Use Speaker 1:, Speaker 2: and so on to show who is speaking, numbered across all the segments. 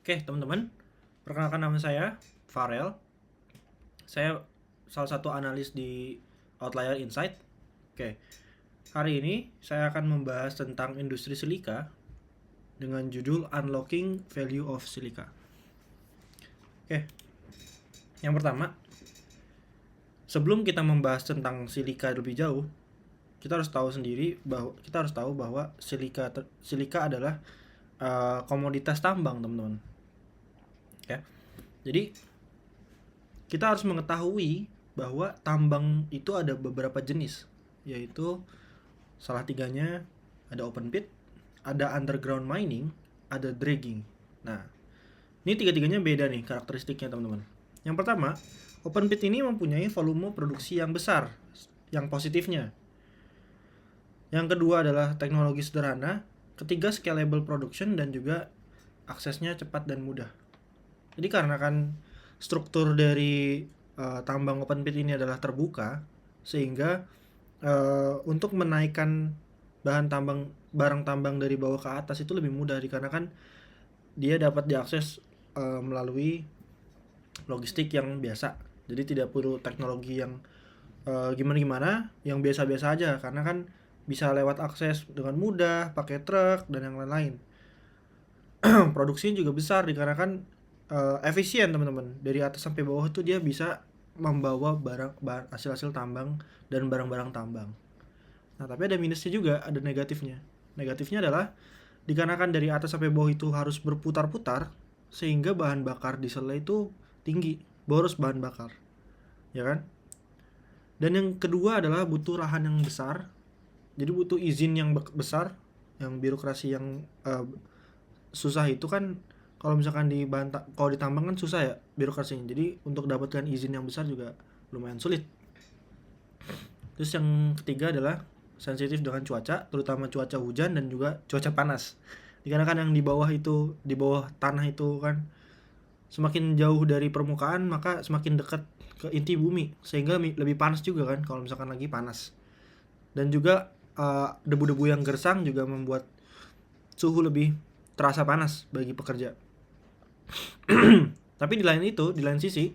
Speaker 1: Oke, teman-teman, perkenalkan nama saya Farel. Saya salah satu analis di Outlier Insight. Oke, hari ini saya akan membahas tentang industri silika dengan judul Unlocking Value of Silica. Oke, yang pertama, sebelum kita membahas tentang silika lebih jauh, kita harus tahu bahwa silika adalah komoditas tambang, teman-teman. Oke, jadi kita harus mengetahui bahwa tambang itu ada beberapa jenis, yaitu salah tiganya ada open pit, ada underground mining, ada dredging. Nah, ini tiga-tiganya beda nih karakteristiknya, teman-teman. Yang pertama, open pit ini mempunyai volume produksi yang besar, yang positifnya. Yang kedua adalah teknologi sederhana, ketiga scalable production, dan juga aksesnya cepat dan mudah. Jadi karena kan struktur dari tambang open pit ini adalah terbuka, sehingga untuk menaikkan barang tambang dari bawah ke atas itu lebih mudah, dikarenakan dia dapat diakses melalui logistik yang biasa. Jadi tidak perlu teknologi yang gimana-gimana, yang biasa-biasa aja, karena kan bisa lewat akses dengan mudah, pakai truk dan yang lain-lain. Produksinya juga besar dikarenakan efisien, teman-teman. Dari atas sampai bawah itu dia bisa membawa hasil-hasil tambang dan barang-barang tambang. Nah, tapi ada minusnya juga, ada negatifnya. Negatifnya adalah dikarenakan dari atas sampai bawah itu harus berputar-putar, sehingga bahan bakar dieselnya itu tinggi, boros bahan bakar, ya kan? Dan yang kedua adalah butuh lahan yang besar, jadi butuh izin yang besar, yang birokrasi yang susah itu kan. Kalau misalkan kalau ditambang kan susah ya birokrasinya. Jadi untuk dapatkan izin yang besar juga lumayan sulit. Terus yang ketiga adalah sensitif dengan cuaca, terutama cuaca hujan dan juga cuaca panas. Dikarenakan yang di bawah tanah itu kan semakin jauh dari permukaan, maka semakin dekat ke inti bumi, sehingga lebih panas juga kan kalau misalkan lagi panas. Dan juga debu-debu yang gersang juga membuat suhu lebih terasa panas bagi pekerja. Tapi di lain sisi,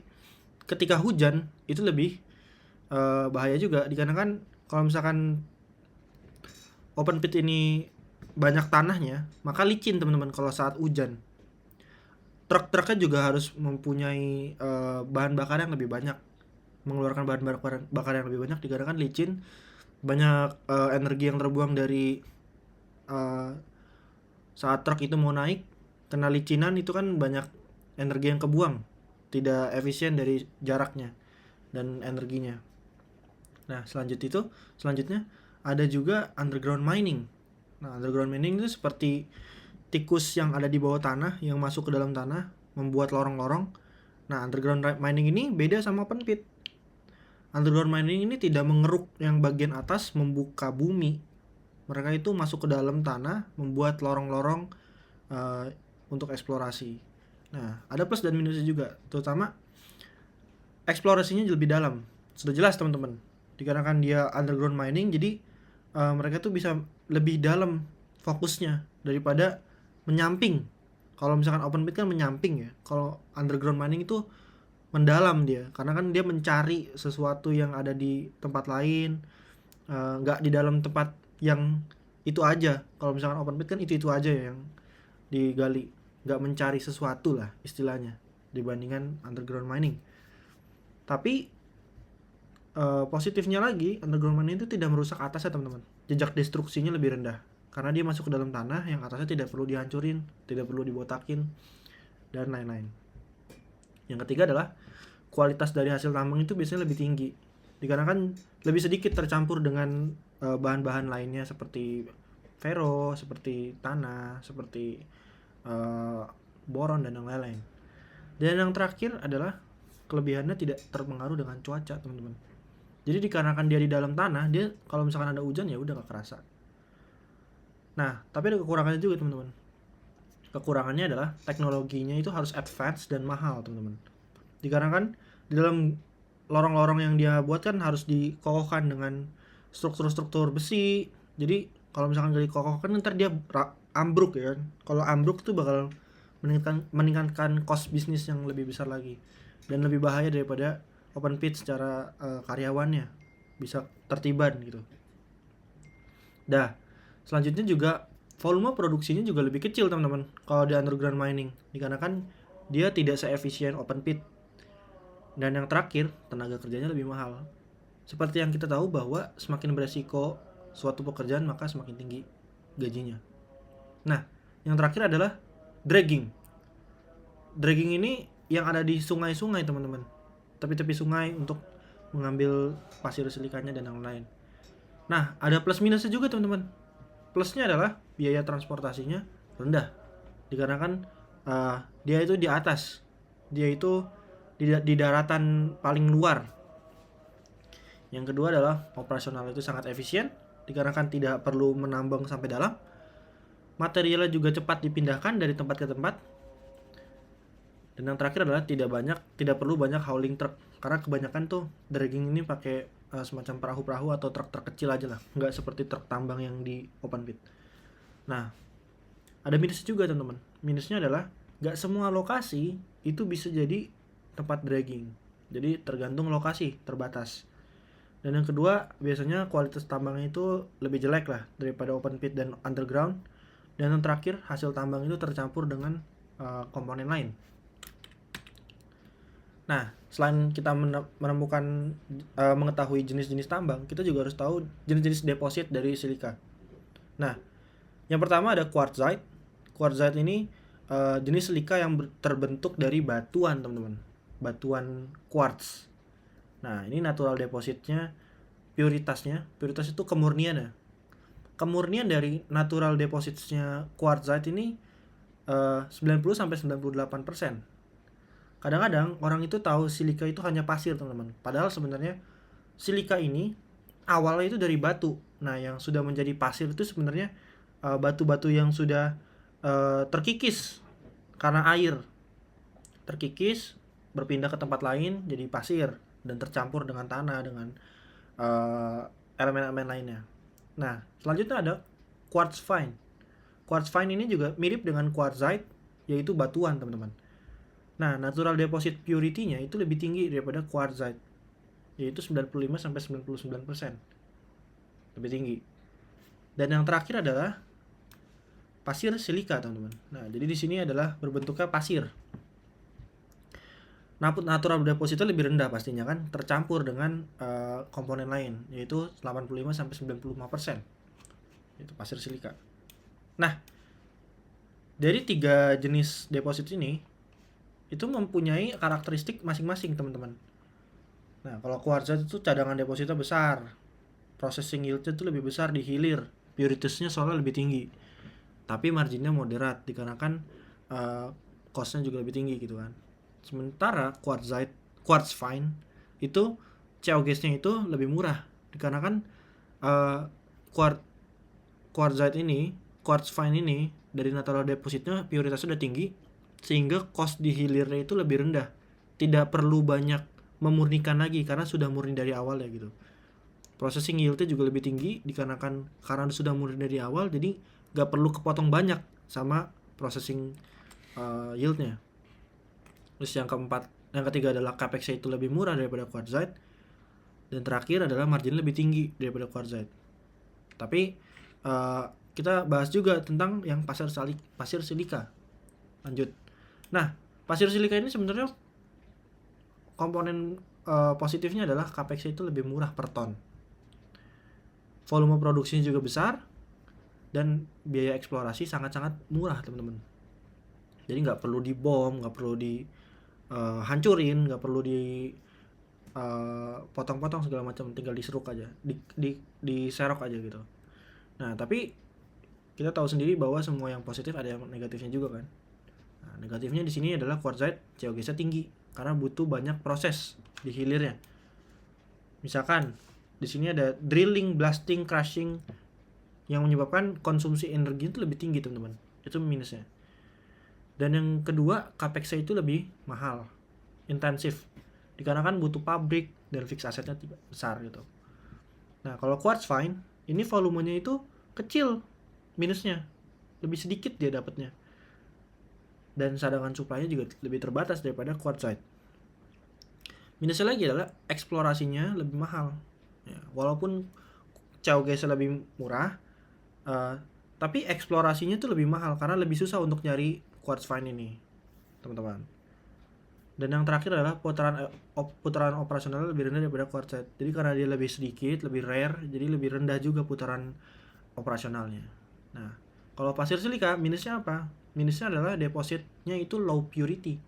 Speaker 1: ketika hujan itu lebih bahaya juga, dikarenakan kalau misalkan open pit ini banyak tanahnya, maka licin, teman-teman, kalau saat hujan. Truk-truknya juga harus mempunyai bahan bakar yang lebih banyak, mengeluarkan bahan bakar yang lebih banyak, dikarenakan licin. Banyak energi yang terbuang dari saat truk itu mau naik, kena licinan, itu kan banyak energi yang kebuang, tidak efisien dari jaraknya dan energinya. Nah, selanjutnya ada juga underground mining. Nah, underground mining itu seperti tikus yang ada di bawah tanah yang masuk ke dalam tanah, membuat lorong-lorong. Nah, underground mining ini beda sama open pit. Underground mining ini tidak mengeruk yang bagian atas, membuka bumi. Mereka itu masuk ke dalam tanah, membuat lorong-lorong untuk eksplorasi. Nah, ada plus dan minusnya juga, terutama eksplorasinya lebih dalam. Sudah jelas, teman-teman, dikarenakan dia underground mining, jadi mereka tuh bisa lebih dalam fokusnya daripada menyamping. Kalau misalkan open pit kan menyamping ya, kalau underground mining itu mendalam dia, karena kan dia mencari sesuatu yang ada di tempat lain, nggak di dalam tempat yang itu aja. Kalau misalkan open pit kan itu aja ya yang digali, nggak mencari sesuatu lah istilahnya, dibandingkan underground mining. Tapi positifnya lagi, underground mining itu tidak merusak atasnya, teman-teman. Jejak destruksinya lebih rendah karena dia masuk ke dalam tanah yang atasnya tidak perlu dihancurin, tidak perlu dibotakin, dan lain-lain. Yang ketiga adalah kualitas dari hasil tambang itu biasanya lebih tinggi, dikarenakan lebih sedikit tercampur dengan bahan-bahan lainnya seperti fero, seperti tanah, seperti boron, dan yang lain-lain. Dan yang terakhir adalah kelebihannya tidak terpengaruh dengan cuaca, teman-teman. Jadi dikarenakan dia di dalam tanah, dia kalau misalkan ada hujan ya udah gak kerasa. Nah, tapi ada kekurangannya juga, teman-teman. Kekurangannya adalah teknologinya itu harus advance dan mahal, teman-teman. Dikarenakan di dalam lorong-lorong yang dia buat kan harus dikokohkan dengan struktur-struktur besi. Jadi kalau misalkan gak dikokohkan, ntar dia ambruk ya kan. Kalau ambruk tuh bakal meningkatkan cost bisnis yang lebih besar lagi, dan lebih bahaya daripada open pit secara karyawannya bisa tertiban gitu. Selanjutnya juga volume produksinya juga lebih kecil teman-teman kalau di underground mining, dikarenakan dia tidak seefisien open pit. Dan yang terakhir, tenaga kerjanya lebih mahal. Seperti yang kita tahu bahwa semakin beresiko suatu pekerjaan maka semakin tinggi gajinya. Nah, yang terakhir adalah dragging. Dragging ini yang ada di sungai-sungai teman-teman, tepi-tepi sungai untuk mengambil pasir silikanya dan yang lain. Nah, ada plus minusnya juga teman-teman. Plusnya adalah biaya transportasinya rendah, dikarenakan dia itu di atas, dia itu di daratan paling luar. Yang kedua adalah operasional itu sangat efisien, dikarenakan tidak perlu menambang sampai dalam. Materialnya juga cepat dipindahkan dari tempat ke tempat. Dan yang terakhir adalah tidak perlu banyak hauling truck, karena kebanyakan tuh dragging ini pakai semacam perahu-perahu atau truk-truk kecil aja lah, nggak seperti truk tambang yang di open pit. Nah, ada minusnya juga teman-teman. Minusnya adalah nggak semua lokasi itu bisa jadi tempat dragging, jadi tergantung lokasi, terbatas. Dan yang kedua, biasanya kualitas tambangnya itu lebih jelek lah daripada open pit dan underground. Dan yang terakhir, hasil tambang itu tercampur dengan komponen lain. Nah, selain kita menemukan mengetahui jenis-jenis tambang, kita juga harus tahu jenis-jenis deposit dari silika. Nah, yang pertama ada quartzite. Quartzite ini jenis silika yang terbentuk dari batuan, teman-teman. Batuan quartz. Nah, ini natural depositnya, puritas itu kemurniannya. Kemurnian dari natural depositnya quartzite ini 90-98%. Kadang-kadang orang itu tahu silika itu hanya pasir, teman-teman. Padahal sebenarnya silika ini awalnya itu dari batu. Nah, yang sudah menjadi pasir itu sebenarnya batu-batu yang sudah terkikis karena air. Terkikis, berpindah ke tempat lain jadi pasir dan tercampur dengan tanah, dengan elemen-elemen lainnya. Nah, selanjutnya ada quartz fine. Quartz fine ini juga mirip dengan quartzite, yaitu batuan, teman-teman. Nah, natural deposit purity-nya itu lebih tinggi daripada quartzite, yaitu 95-99%. Lebih tinggi. Dan yang terakhir adalah pasir silika, teman-teman. Nah, jadi di sini adalah berbentuknya pasir. Natural depositnya lebih rendah pastinya kan, tercampur dengan komponen lain, yaitu 85-95%. Itu pasir silika. Nah, dari 3 jenis deposit ini itu mempunyai karakteristik masing-masing, teman-teman. Nah, kalau quartzite itu cadangan depositnya besar, processing yield-nya itu lebih besar di hilir, puritasnya soalnya lebih tinggi, tapi marginnya moderat dikarenakan cost-nya juga lebih tinggi gitu kan. Sementara quartz fine itu COGS-nya itu lebih murah dikarenakan quartz fine ini dari natural depositnya puritasnya udah tinggi, sehingga cost di hilirnya itu lebih rendah. Tidak perlu banyak memurnikan lagi karena sudah murni dari awal ya gitu. Processing yieldnya juga lebih tinggi dikarenakan karena sudah murni dari awal, jadi gak perlu kepotong banyak sama processing yieldnya. Terus yang ketiga adalah capex itu lebih murah daripada quartzite. Dan terakhir adalah margin lebih tinggi daripada quartzite. Tapi kita bahas juga tentang yang pasir silika. Lanjut. Nah, pasir silika ini sebenarnya komponen positifnya adalah capex itu lebih murah per ton. Volume produksinya juga besar dan biaya eksplorasi sangat-sangat murah, teman-teman. Jadi nggak perlu dibom, nggak perlu hancurin, nggak perlu potong-potong segala macam, tinggal diseruk aja, diserok aja gitu. Nah, tapi kita tahu sendiri bahwa semua yang positif ada yang negatifnya juga kan. Nah, negatifnya di sini adalah quartzite COGS-nya tinggi karena butuh banyak proses di hilirnya. Misalkan di sini ada drilling, blasting, crushing yang menyebabkan konsumsi energi itu lebih tinggi, teman-teman. Itu minusnya. Dan yang kedua, capex-nya itu lebih mahal, intensif, dikarenakan butuh pabrik dan fixed asetnya besar gitu. Nah, kalau quartz fine ini volumenya itu kecil, minusnya lebih sedikit dia dapatnya. dan cadangan supply-nya juga lebih terbatas daripada quartzite. Minusnya lagi adalah eksplorasinya lebih mahal. Ya, walaupun COGS lebih murah, tapi eksplorasinya tuh lebih mahal karena lebih susah untuk nyari quartz vein ini, teman-teman. Dan yang terakhir adalah putaran operasional lebih rendah daripada quartzite. Jadi karena dia lebih sedikit, lebih rare, jadi lebih rendah juga putaran operasionalnya. Nah, kalau pasir silika minusnya apa? Minusnya adalah depositnya itu low purity.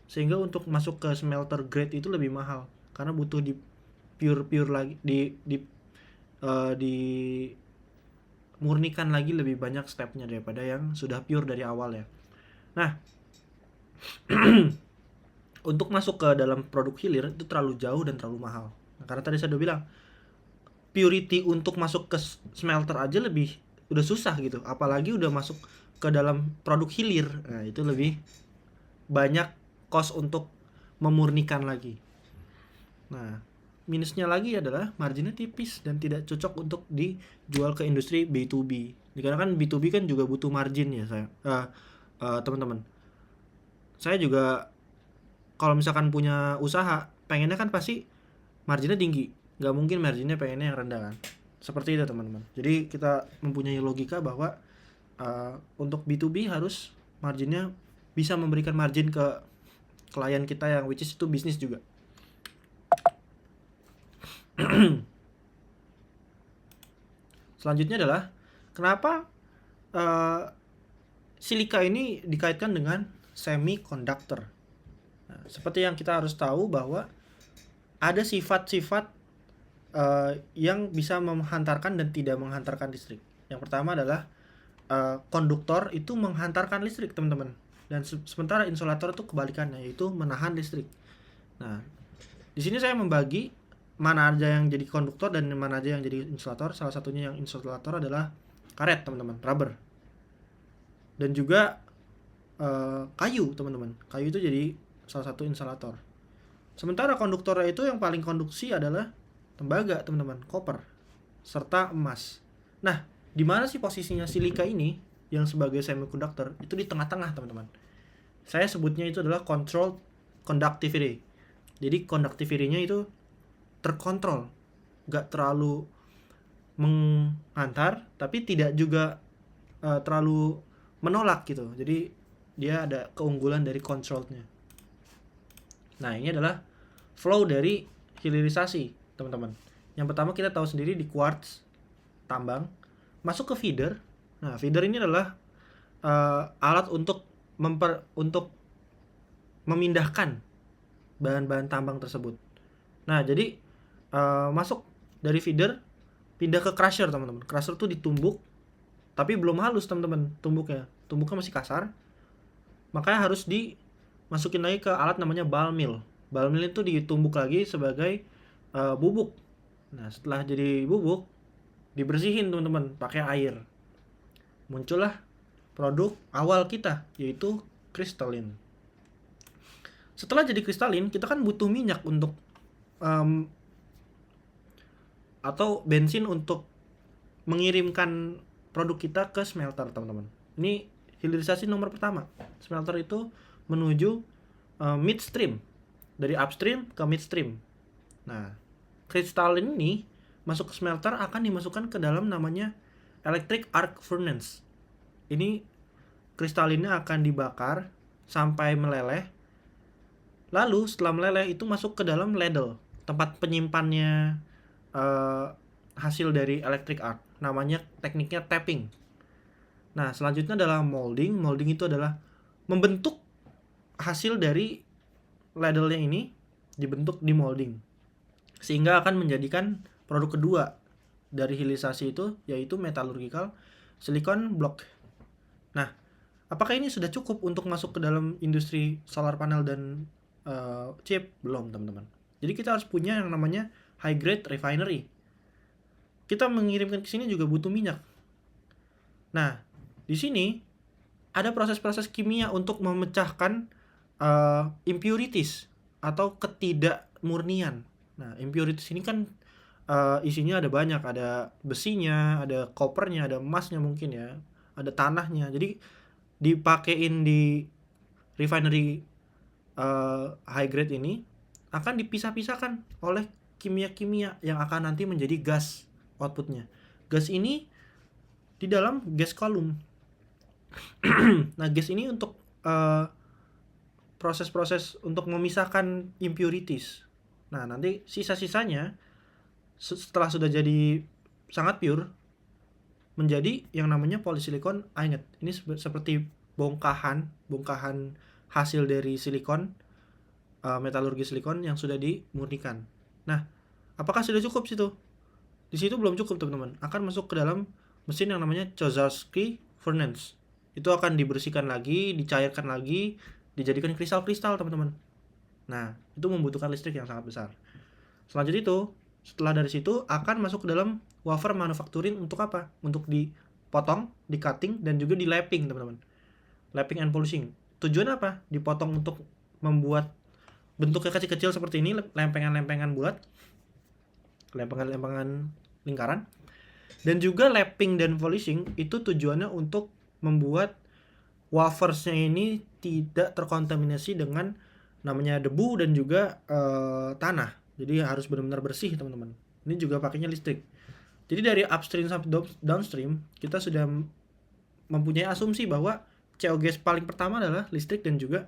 Speaker 1: Sehingga untuk masuk ke smelter grade itu lebih mahal karena butuh di pure lagi di murnikan lagi lebih banyak stepnya daripada yang sudah pure dari awal ya. Nah, untuk masuk ke dalam produk hilir itu terlalu jauh dan terlalu mahal. Nah, karena tadi saya udah bilang purity untuk masuk ke smelter aja lebih udah susah gitu, apalagi udah masuk ke dalam produk hilir. Nah, itu lebih banyak cost untuk memurnikan lagi. Nah, minusnya lagi adalah marginnya tipis dan tidak cocok untuk dijual ke industri B2B. Karena kan B2B kan juga butuh margin ya saya, teman-teman. Saya juga kalau misalkan punya usaha, pengennya kan pasti marginnya tinggi. Nggak mungkin marginnya pengennya yang rendah kan. Seperti itu teman-teman. Jadi kita mempunyai logika bahwa untuk B2B harus marginnya bisa memberikan margin ke klien kita yang which is itu bisnis juga. Selanjutnya adalah kenapa silika ini dikaitkan dengan semiconductor. Nah, seperti yang kita harus tahu bahwa ada sifat-sifat yang bisa menghantarkan dan tidak menghantarkan listrik. Yang pertama adalah konduktor itu menghantarkan listrik, teman-teman. Dan sementara insulator itu kebalikannya, yaitu menahan listrik. Nah, di sini saya membagi mana aja yang jadi konduktor dan mana aja yang jadi insulator. Salah satunya yang insulator adalah karet, teman-teman, rubber. Dan juga kayu, teman-teman. Kayu itu jadi salah satu insulator. Sementara konduktornya itu yang paling konduksi adalah tembaga, teman-teman, koper, serta emas. Nah, di mana sih posisinya silika ini yang sebagai semiconductor? Itu di tengah-tengah, teman-teman. Saya sebutnya itu adalah controlled conductivity. Jadi conductivity-nya itu terkontrol, gak terlalu menghantar, tapi tidak juga terlalu menolak gitu. Jadi dia ada keunggulan dari controllednya. Nah, ini adalah flow dari hilirisasi, teman-teman. Yang pertama kita tahu sendiri di quartz tambang masuk ke feeder. Nah, feeder ini adalah alat untuk memindahkan bahan-bahan tambang tersebut. Nah, jadi masuk dari feeder pindah ke crusher, teman-teman. Crusher tuh ditumbuk tapi belum halus, teman-teman, tumbuknya masih kasar. Makanya harus dimasukin lagi ke alat namanya ball mill. Ball mill itu ditumbuk lagi sebagai bubuk. Nah, setelah jadi bubuk dibersihin, teman-teman, pakai air. Muncullah produk awal kita, yaitu kristalin. Setelah jadi kristalin, kita kan butuh minyak untuk atau bensin untuk mengirimkan produk kita ke smelter, teman-teman. Ini hilirisasi nomor pertama. Smelter itu menuju midstream, dari upstream ke midstream. Nah, kristalin ini masuk ke smelter akan dimasukkan ke dalam namanya electric arc furnace. Ini kristalinnya akan dibakar sampai meleleh. Lalu setelah meleleh itu masuk ke dalam ladle, tempat penyimpannya hasil dari electric arc. Namanya tekniknya tapping. Nah, selanjutnya adalah molding. Molding itu adalah membentuk hasil dari ladle-nya ini, dibentuk di molding, sehingga akan menjadikan produk kedua dari hilirisasi itu, yaitu metallurgical silicon block. Nah, apakah ini sudah cukup untuk masuk ke dalam industri solar panel dan chip? Belum, teman-teman. Jadi kita harus punya yang namanya high grade refinery. Kita mengirimkan ke sini juga butuh minyak. Nah, di sini ada proses-proses kimia untuk memecahkan impurities atau ketidakmurnian. Nah, impurities ini kan isinya ada banyak, ada besinya, ada kopernya, ada emasnya mungkin ya, ada tanahnya. Jadi dipakein di refinery high grade ini akan dipisah-pisahkan oleh kimia-kimia yang akan nanti menjadi gas outputnya. Gas ini di dalam gas column. Nah, gas ini untuk proses-proses untuk memisahkan impurities. Nah, nanti sisa-sisanya setelah sudah jadi sangat pure menjadi yang namanya polysilicon ingot. Ini seperti bongkahan hasil dari silikon, metalurgi silikon yang sudah dimurnikan. Nah, apakah sudah cukup situ? Di situ belum cukup, teman-teman. Akan masuk ke dalam mesin yang namanya Kozlowski furnace. Itu akan dibersihkan lagi, dicairkan lagi, dijadikan kristal-kristal, teman-teman. Nah, itu membutuhkan listrik yang sangat besar. Selanjutnya itu, setelah dari situ akan masuk ke dalam wafer manufacturing untuk apa? Untuk dipotong, di cutting, dan juga di lapping, teman-teman. Lapping and polishing. Tujuan apa? Dipotong untuk membuat bentuknya kecil-kecil seperti ini, lempengan-lempengan bulat, lempengan-lempengan lingkaran. Dan juga lapping dan polishing itu tujuannya untuk membuat wafersnya ini tidak terkontaminasi dengan namanya debu dan juga tanah. Jadi harus benar-benar bersih, teman-teman. Ini juga pakainya listrik. Jadi dari upstream sampai downstream kita sudah mempunyai asumsi bahwa COGS paling pertama adalah listrik dan juga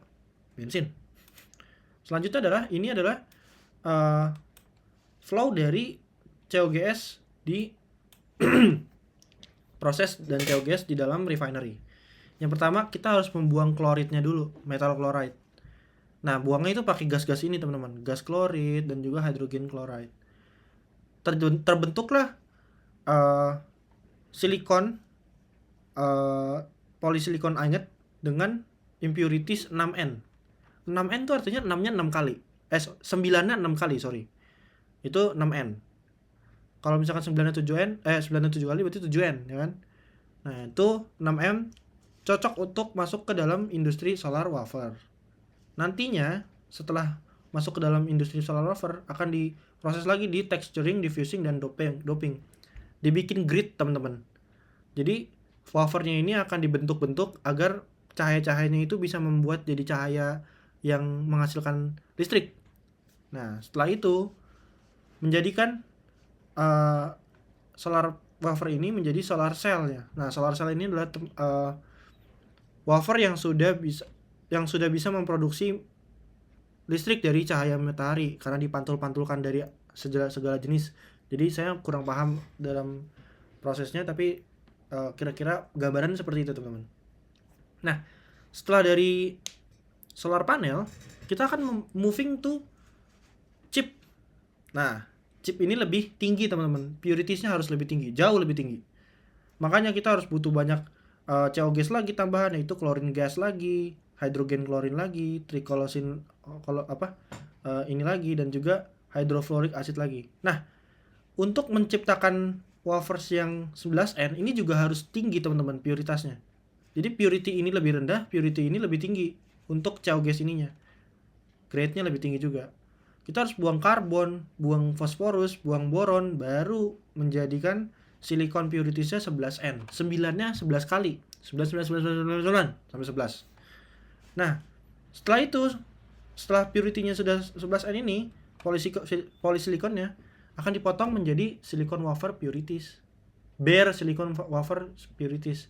Speaker 1: bensin. Selanjutnya adalah ini adalah flow dari COGS di proses dan COGS di dalam refinery. Yang pertama kita harus membuang kloridnya dulu, metal chloride. Nah, buangnya itu pakai gas-gas ini, teman-teman. Gas klorid dan juga hydrogen chloride. Terbentuklah silikon polysilicon ingot dengan impurities 6N. 6N itu artinya 6-nya 6 kali. 9-nya 6 kali, sorry. Itu 6N. Kalau misalkan 9-nya 7N, 9-nya 7 kali berarti 7N, ya kan? Nah, itu 6M cocok untuk masuk ke dalam industri solar wafer. Nantinya setelah masuk ke dalam industri solar wafer akan diproses lagi di texturing, diffusing, dan doping. Dibikin grid, teman-teman. Jadi wafernya ini akan dibentuk-bentuk agar cahaya-cahayanya itu bisa membuat jadi cahaya yang menghasilkan listrik. Nah, setelah itu menjadikan solar wafer ini menjadi solar cell ya. Nah, solar cell ini adalah wafer yang sudah bisa memproduksi listrik dari cahaya matahari karena dipantul-pantulkan dari segala jenis. Jadi saya kurang paham dalam prosesnya, tapi kira-kira gambaran seperti itu, teman-teman. Nah, setelah dari solar panel, kita akan moving to chip. Nah, chip ini lebih tinggi, teman-teman. Puritiesnya harus lebih tinggi, jauh lebih tinggi. Makanya kita harus butuh banyak COGS lagi tambahan, yaitu chlorine gas lagi, hydrogen chlorine lagi, triclosan ini lagi, dan juga hydrofluoric acid lagi. Nah, untuk menciptakan wafers yang 11N ini juga harus tinggi, teman-teman, puritasnya. Jadi purity ini lebih rendah, purity ini lebih tinggi untuk COGS ininya. Grade-nya lebih tinggi juga. Kita harus buang karbon, buang fosforus, buang boron, baru menjadikan silikon puritiesnya 11N. 9-nya 11 kali. 11 sampai 11. Nah, setelah purity-nya sudah 11N ini, polysilikonnya akan dipotong menjadi silikon wafer purities. Bare silikon wafer purities.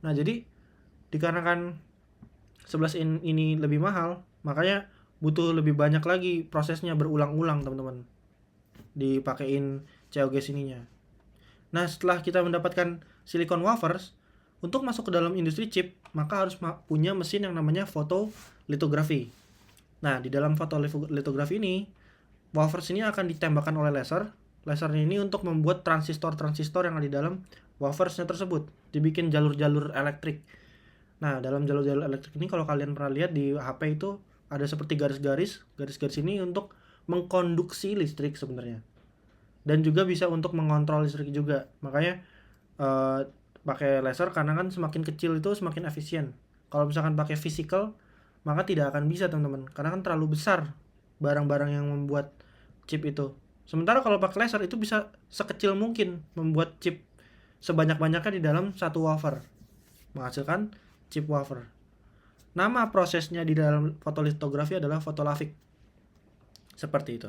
Speaker 1: Nah, jadi dikarenakan 11N ini lebih mahal, makanya butuh lebih banyak lagi prosesnya, berulang-ulang, teman-teman, dipakein COGS ininya. Nah, setelah kita mendapatkan silicon wafers, untuk masuk ke dalam industri chip, maka harus punya mesin yang namanya fotolitografi. Nah, di dalam fotolitografi ini, wafers ini akan ditembakkan oleh laser. Lasernya ini untuk membuat transistor-transistor yang ada di dalam wafersnya tersebut. Dibikin jalur-jalur elektrik. Nah, dalam jalur-jalur elektrik ini kalau kalian pernah lihat di HP itu ada seperti garis-garis ini untuk mengkonduksi listrik sebenarnya. Dan juga bisa untuk mengontrol listrik juga. Makanya pakai laser karena kan semakin kecil itu semakin efisien. Kalau misalkan pakai physical, maka tidak akan bisa, teman-teman. Karena kan terlalu besar barang-barang yang membuat chip itu. Sementara kalau pakai laser itu bisa sekecil mungkin membuat chip sebanyak-banyaknya di dalam satu wafer. Menghasilkan chip wafer. Nama prosesnya di dalam fotolitografi adalah fotolavik. Seperti itu.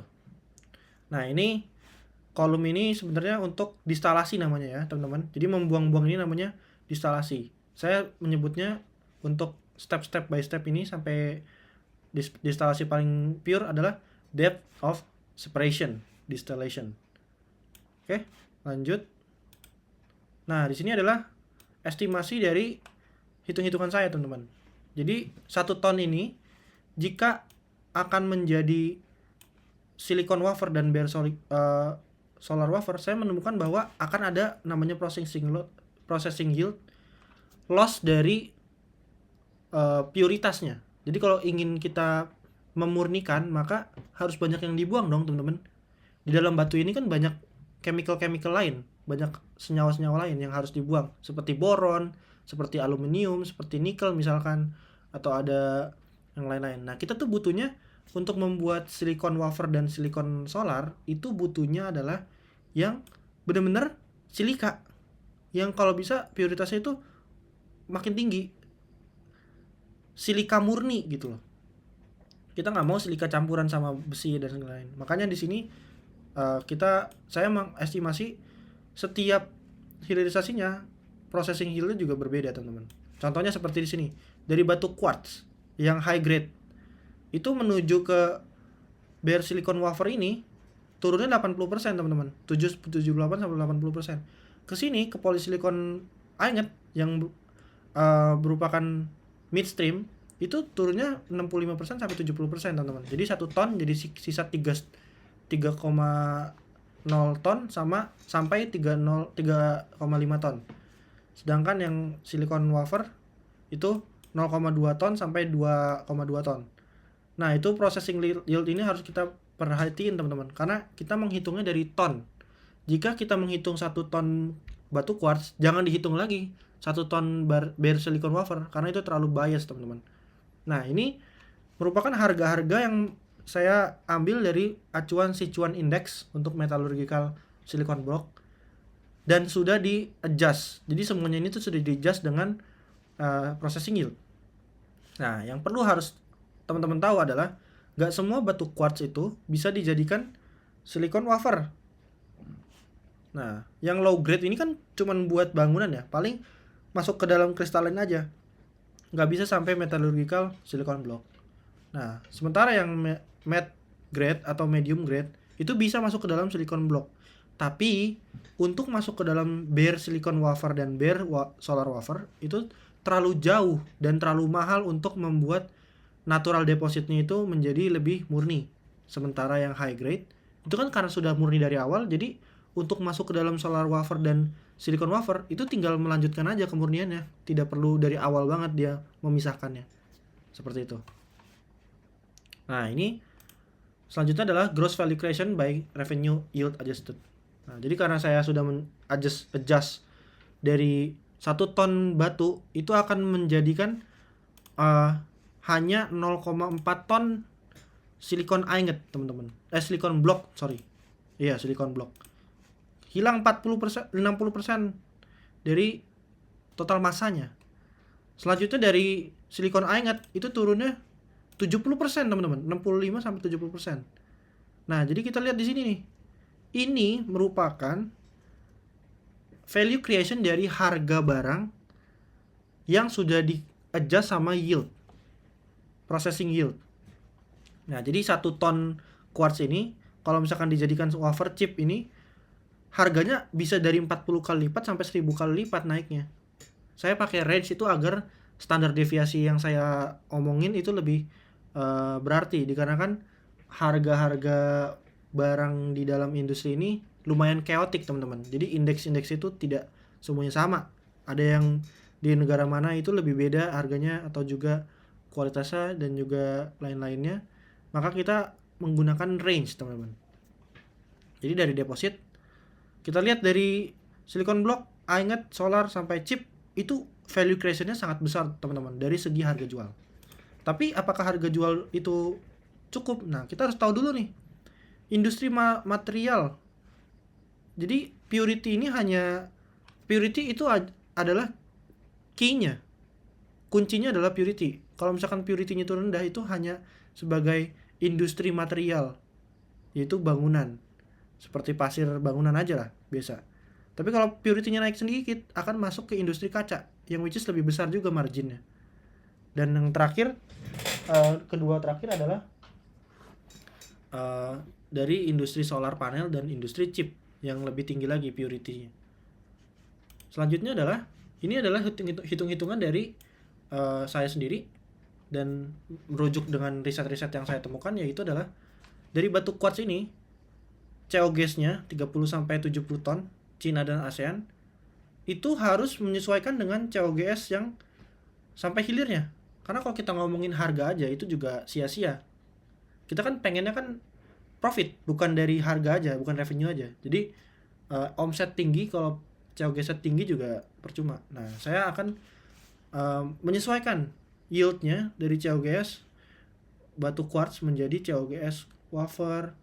Speaker 1: Nah, ini kolom ini sebenarnya untuk distalasi namanya ya, teman-teman. Jadi membuang-buang ini namanya distalasi. Saya menyebutnya untuk step by step ini sampai distalasi paling pure adalah depth of separation, distillation. Oke, lanjut. Nah, di sini adalah estimasi dari hitung-hitungan saya, teman-teman. Jadi 1 ton ini jika akan menjadi silicon wafer dan bare solar wafer, saya menemukan bahwa akan ada namanya processing yield loss dari puritasnya. Jadi kalau ingin kita memurnikan, maka harus banyak yang dibuang dong, teman-teman. Di dalam batu ini kan banyak chemical lain, banyak senyawa-senyawa lain yang harus dibuang, seperti boron, seperti aluminium, seperti nikel misalkan, atau ada yang lain-lain. Nah, kita tuh butuhnya untuk membuat silikon wafer dan silikon solar, itu butuhnya adalah yang benar-benar silika, yang kalau bisa puritasnya itu makin tinggi, silika murni gitu loh. Kita nggak mau silika campuran sama besi dan lain-lain. Makanya di sini saya mengestimasi setiap hilirisasinya, processing yieldnya juga berbeda, teman-teman. Contohnya seperti di sini, dari batu quartz yang high grade itu menuju ke bare silicon wafer ini turunnya 80%, teman-teman. 78 sampai 80%. Ke sini ke polysilicon ingot yang merupakan midstream itu turunnya 65% sampai 70%, teman-teman. Jadi 1 ton jadi sisa 3,0 ton sampai 3,5 ton. Sedangkan yang silicon wafer itu 0,2 ton sampai 2,2 ton. Nah, itu processing yield ini harus kita perhatiin, teman-teman, karena kita menghitungnya dari ton. Jika kita menghitung 1 ton batu quartz, jangan dihitung lagi 1 ton bare silicon wafer karena itu terlalu bias, teman-teman. Nah, ini merupakan harga-harga yang saya ambil dari acuan Sichuan Index untuk metallurgical silicon block dan sudah di-adjust. Jadi semuanya ini tuh sudah di-adjust dengan processing yield. Nah, yang perlu harus teman-teman tahu adalah nggak semua batu quartz itu bisa dijadikan silicon wafer. Nah, yang low grade ini kan cuman buat bangunan ya, paling masuk ke dalam kristalin aja, nggak bisa sampai metallurgical silicon block. Nah, sementara yang matte grade atau medium grade itu bisa masuk ke dalam silicon block. Tapi untuk masuk ke dalam bare silicon wafer dan bare solar wafer itu terlalu jauh dan terlalu mahal untuk membuat natural depositnya itu menjadi lebih murni. Sementara yang high grade itu kan karena sudah murni dari awal, jadi untuk masuk ke dalam solar wafer dan silicon wafer itu tinggal melanjutkan aja kemurniannya, tidak perlu dari awal banget dia memisahkannya. Seperti itu. Nah, ini selanjutnya adalah gross value creation by revenue yield adjusted. Nah, jadi karena saya sudah adjust dari 1 ton batu itu akan menjadikan hanya 0,4 ton silicon ingot, teman-teman. Silicon block, sorry. Iya, silicon block. Hilang 40%, 60% dari total masanya. Selanjutnya dari silicon ingot itu turunnya 70%, teman-teman. 65 sampai 70%. Nah, jadi kita lihat di sini nih. Ini merupakan value creation dari harga barang yang sudah di-adjust sama yield. Processing yield. Nah, jadi 1 ton quartz ini kalau misalkan dijadikan wafer chip ini harganya bisa dari 40 kali lipat sampai 1000 kali lipat naiknya. Saya pakai range itu agar standar deviasi yang saya omongin itu lebih berarti, dikarenakan harga-harga barang di dalam industri ini lumayan chaotic, teman-teman. Jadi indeks-indeks itu tidak semuanya sama. Ada yang di negara mana itu lebih beda harganya atau juga kualitasnya dan juga lain-lainnya. Maka kita menggunakan range, teman-teman. Jadi dari deposit kita lihat dari silicon block, ingot, solar sampai chip itu value creation-nya sangat besar, teman-teman, dari segi harga jual. Tapi apakah harga jual itu cukup? Nah, kita harus tahu dulu nih. Industri material. Jadi purity itu adalah key-nya. Kuncinya adalah purity. Kalau misalkan purity-nya itu rendah, itu hanya sebagai industri material, yaitu bangunan. Seperti pasir bangunan aja lah, biasa. Tapi kalau purity-nya naik sedikit, akan masuk ke industri kaca, yang which is lebih besar juga marginnya. Dan yang terakhir, kedua terakhir adalah dari industri solar panel dan industri chip yang lebih tinggi lagi purity-nya. Selanjutnya adalah, ini adalah hitung-hitungan dari saya sendiri dan merujuk dengan riset-riset yang saya temukan, yaitu adalah dari batu quartz ini CO gas-nya 30-70 ton Cina dan ASEAN itu harus menyesuaikan dengan CO gas yang sampai hilirnya. Karena kalau kita ngomongin harga aja itu juga sia-sia. Kita kan pengennya kan profit, bukan dari harga aja, bukan revenue aja. Jadi omset tinggi kalau CO gas tinggi juga percuma. Nah, saya akan menyesuaikan yield-nya dari CO gas batu quartz menjadi CO gas wafer,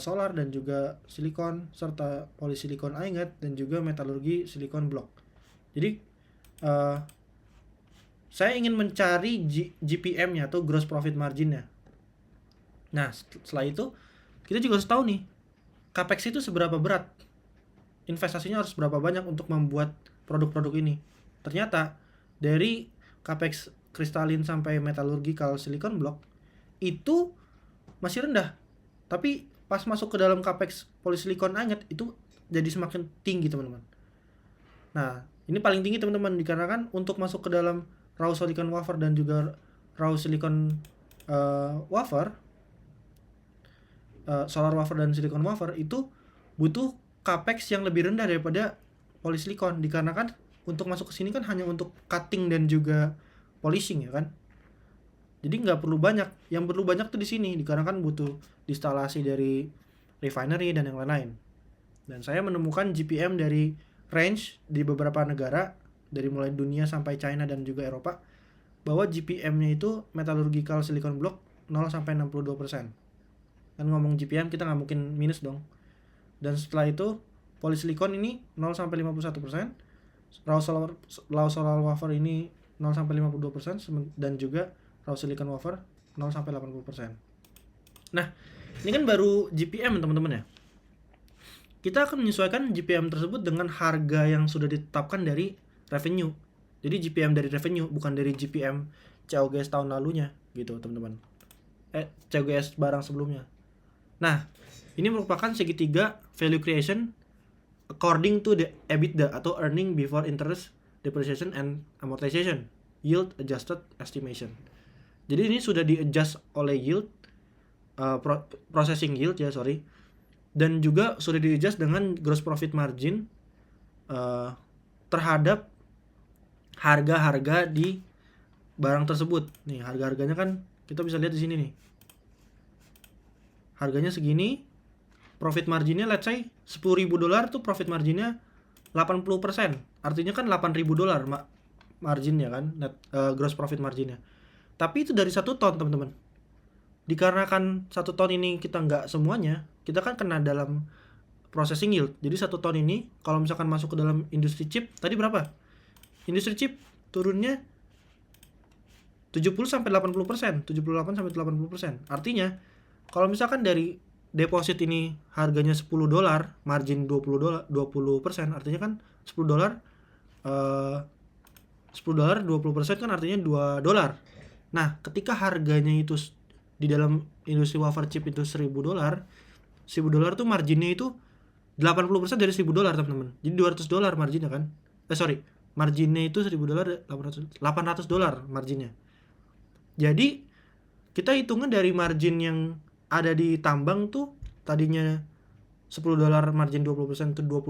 Speaker 1: solar dan juga silikon, serta polisilikon ingot dan juga metalurgi silikon blok. Jadi saya ingin mencari GPM-nya atau gross profit margin-nya. Nah, setelah itu kita juga harus tahu nih, capex itu seberapa berat, investasinya harus berapa banyak untuk membuat produk-produk ini. Ternyata dari capex kristalin sampai metallurgical silicon block itu masih rendah, tapi pas masuk ke dalam capex polisilikon ingot itu jadi semakin tinggi, teman-teman. Nah, ini paling tinggi, teman-teman, dikarenakan untuk masuk ke dalam raw silicon wafer dan juga raw silicon wafer, solar wafer dan silicon wafer itu butuh capex yang lebih rendah daripada polisilikon, dikarenakan untuk masuk ke sini kan hanya untuk cutting dan juga polishing, ya kan. Jadi nggak perlu banyak, yang perlu banyak tuh di sini, dikarenakan butuh instalasi dari refinery dan yang lain-lain. Dan saya menemukan GPM dari range di beberapa negara, dari mulai dunia sampai China dan juga Eropa, bahwa GPM-nya itu metallurgical silicon block 0-62%. Kan ngomong GPM kita nggak mungkin minus dong. Dan setelah itu polisilikon ini 0-51%, raw solar wafer ini 0-52%, dan juga raw silicon wafer 0-80%. Nah, ini kan baru GPM, teman-teman ya. Kita akan menyesuaikan GPM tersebut dengan harga yang sudah ditetapkan dari revenue. Jadi GPM dari revenue, bukan dari GPM COGS tahun lalunya gitu, teman-teman. COGS barang sebelumnya. Nah, ini merupakan segitiga value creation according to the EBITDA atau earning before interest, depreciation and amortization, yield adjusted estimation. Jadi ini sudah di-adjust oleh yield, processing yield ya, sorry. Dan juga sudah di-adjust dengan gross profit margin terhadap harga-harga di barang tersebut. Nih, harga-harganya kan kita bisa lihat di sini nih. Harganya segini, profit marginnya let's say $10.000 tuh profit marginnya 80%. Artinya kan $8.000 marginnya kan, net, gross profit marginnya. Tapi itu dari 1 ton, teman-teman. Dikarenakan 1 ton ini kita nggak semuanya, kita kan kena dalam processing yield. Jadi 1 ton ini kalau misalkan masuk ke dalam industri chip, tadi berapa? Industri chip turunnya 70-80%, 78-80%. Artinya kalau misalkan dari deposit ini harganya $10, margin 20%, artinya kan $10 $20% kan artinya $2. Nah, ketika harganya itu di dalam industri wafer chip itu $1.000 tuh marginnya itu 80% dari $1.000, teman-teman. Jadi $200 marginnya kan. Marginnya itu $1.000, $800 marginnya. Jadi kita hitungnya dari margin yang ada di tambang tuh tadinya $10 margin 20% itu $2,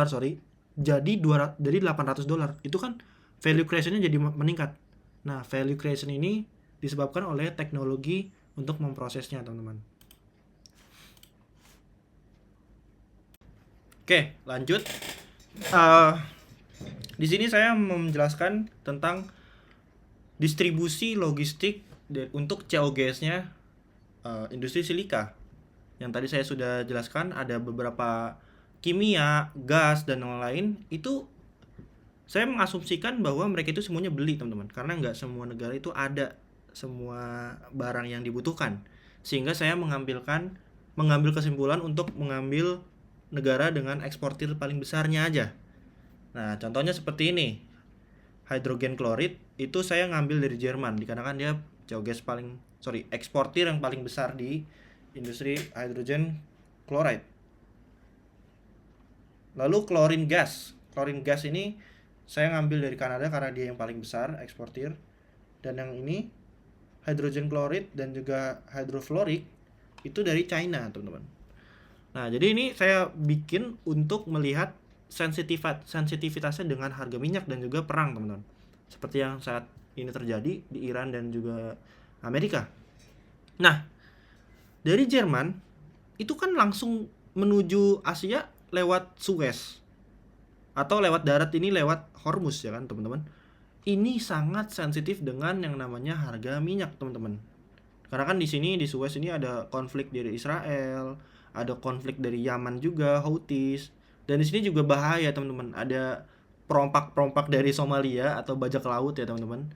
Speaker 1: sorry. Jadi dari $800. Itu kan value creation-nya jadi meningkat. Nah, value creation ini disebabkan oleh teknologi untuk memprosesnya, teman-teman. Oke, lanjut. Di sini saya menjelaskan tentang distribusi logistik untuk COGS-nya industri silika. Yang tadi saya sudah jelaskan, ada beberapa kimia, gas, dan lain-lain. Itu saya mengasumsikan bahwa mereka itu semuanya beli, teman-teman, karena nggak semua negara itu ada semua barang yang dibutuhkan. Sehingga saya mengambil kesimpulan untuk mengambil negara dengan eksportir paling besarnya aja. Nah, contohnya seperti ini. Hydrogen chloride itu saya ngambil dari Jerman dikarenakan dia eksportir yang paling besar di industri hydrogen chloride. Lalu chlorine gas ini saya ngambil dari Kanada karena dia yang paling besar eksportir. Dan yang ini hydrogen chloride dan juga hydrofluoric itu dari China, teman-teman. Nah, jadi ini saya bikin untuk melihat sensitivitasnya dengan harga minyak dan juga perang, teman-teman. Seperti yang saat ini terjadi di Iran dan juga Amerika. Nah, dari Jerman itu kan langsung menuju Asia lewat Suez atau lewat darat ini lewat Hormuz, ya kan, teman-teman. Ini sangat sensitif dengan yang namanya harga minyak, teman-teman. Karena kan di sini di Suez ini ada konflik dari Israel, ada konflik dari Yaman juga, Houthis. Dan di sini juga bahaya, teman-teman. Ada perompak-perompak dari Somalia atau bajak laut, ya, teman-teman.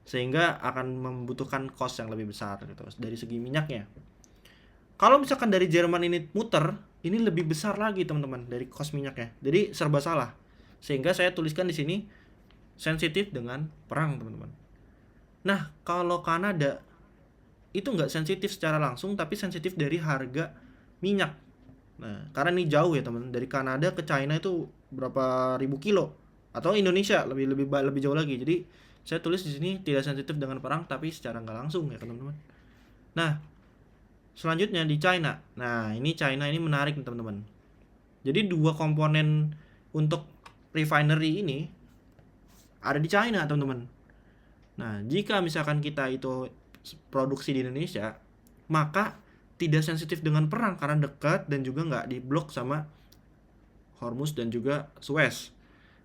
Speaker 1: Sehingga akan membutuhkan cost yang lebih besar gitu dari segi minyaknya. Kalau misalkan dari Jerman ini muter, ini lebih besar lagi, teman-teman, dari cost minyaknya. Jadi serba salah. Sehingga saya tuliskan di sini sensitif dengan perang, teman-teman. Nah, kalau Kanada itu nggak sensitif secara langsung, tapi sensitif dari harga minyak. Nah, karena ini jauh ya, teman. Dari Kanada ke China itu berapa ribu kilo, atau Indonesia lebih jauh lagi. Jadi saya tulis di sini tidak sensitif dengan perang, tapi secara nggak langsung ya, teman-teman. Nah, selanjutnya di China. Nah, ini China ini menarik nih, teman-teman. Jadi dua komponen untuk refinery ini ada di China, teman-teman. Nah, jika misalkan kita itu produksi di Indonesia, maka tidak sensitif dengan perang karena dekat dan juga nggak diblok sama Hormuz dan juga Suez.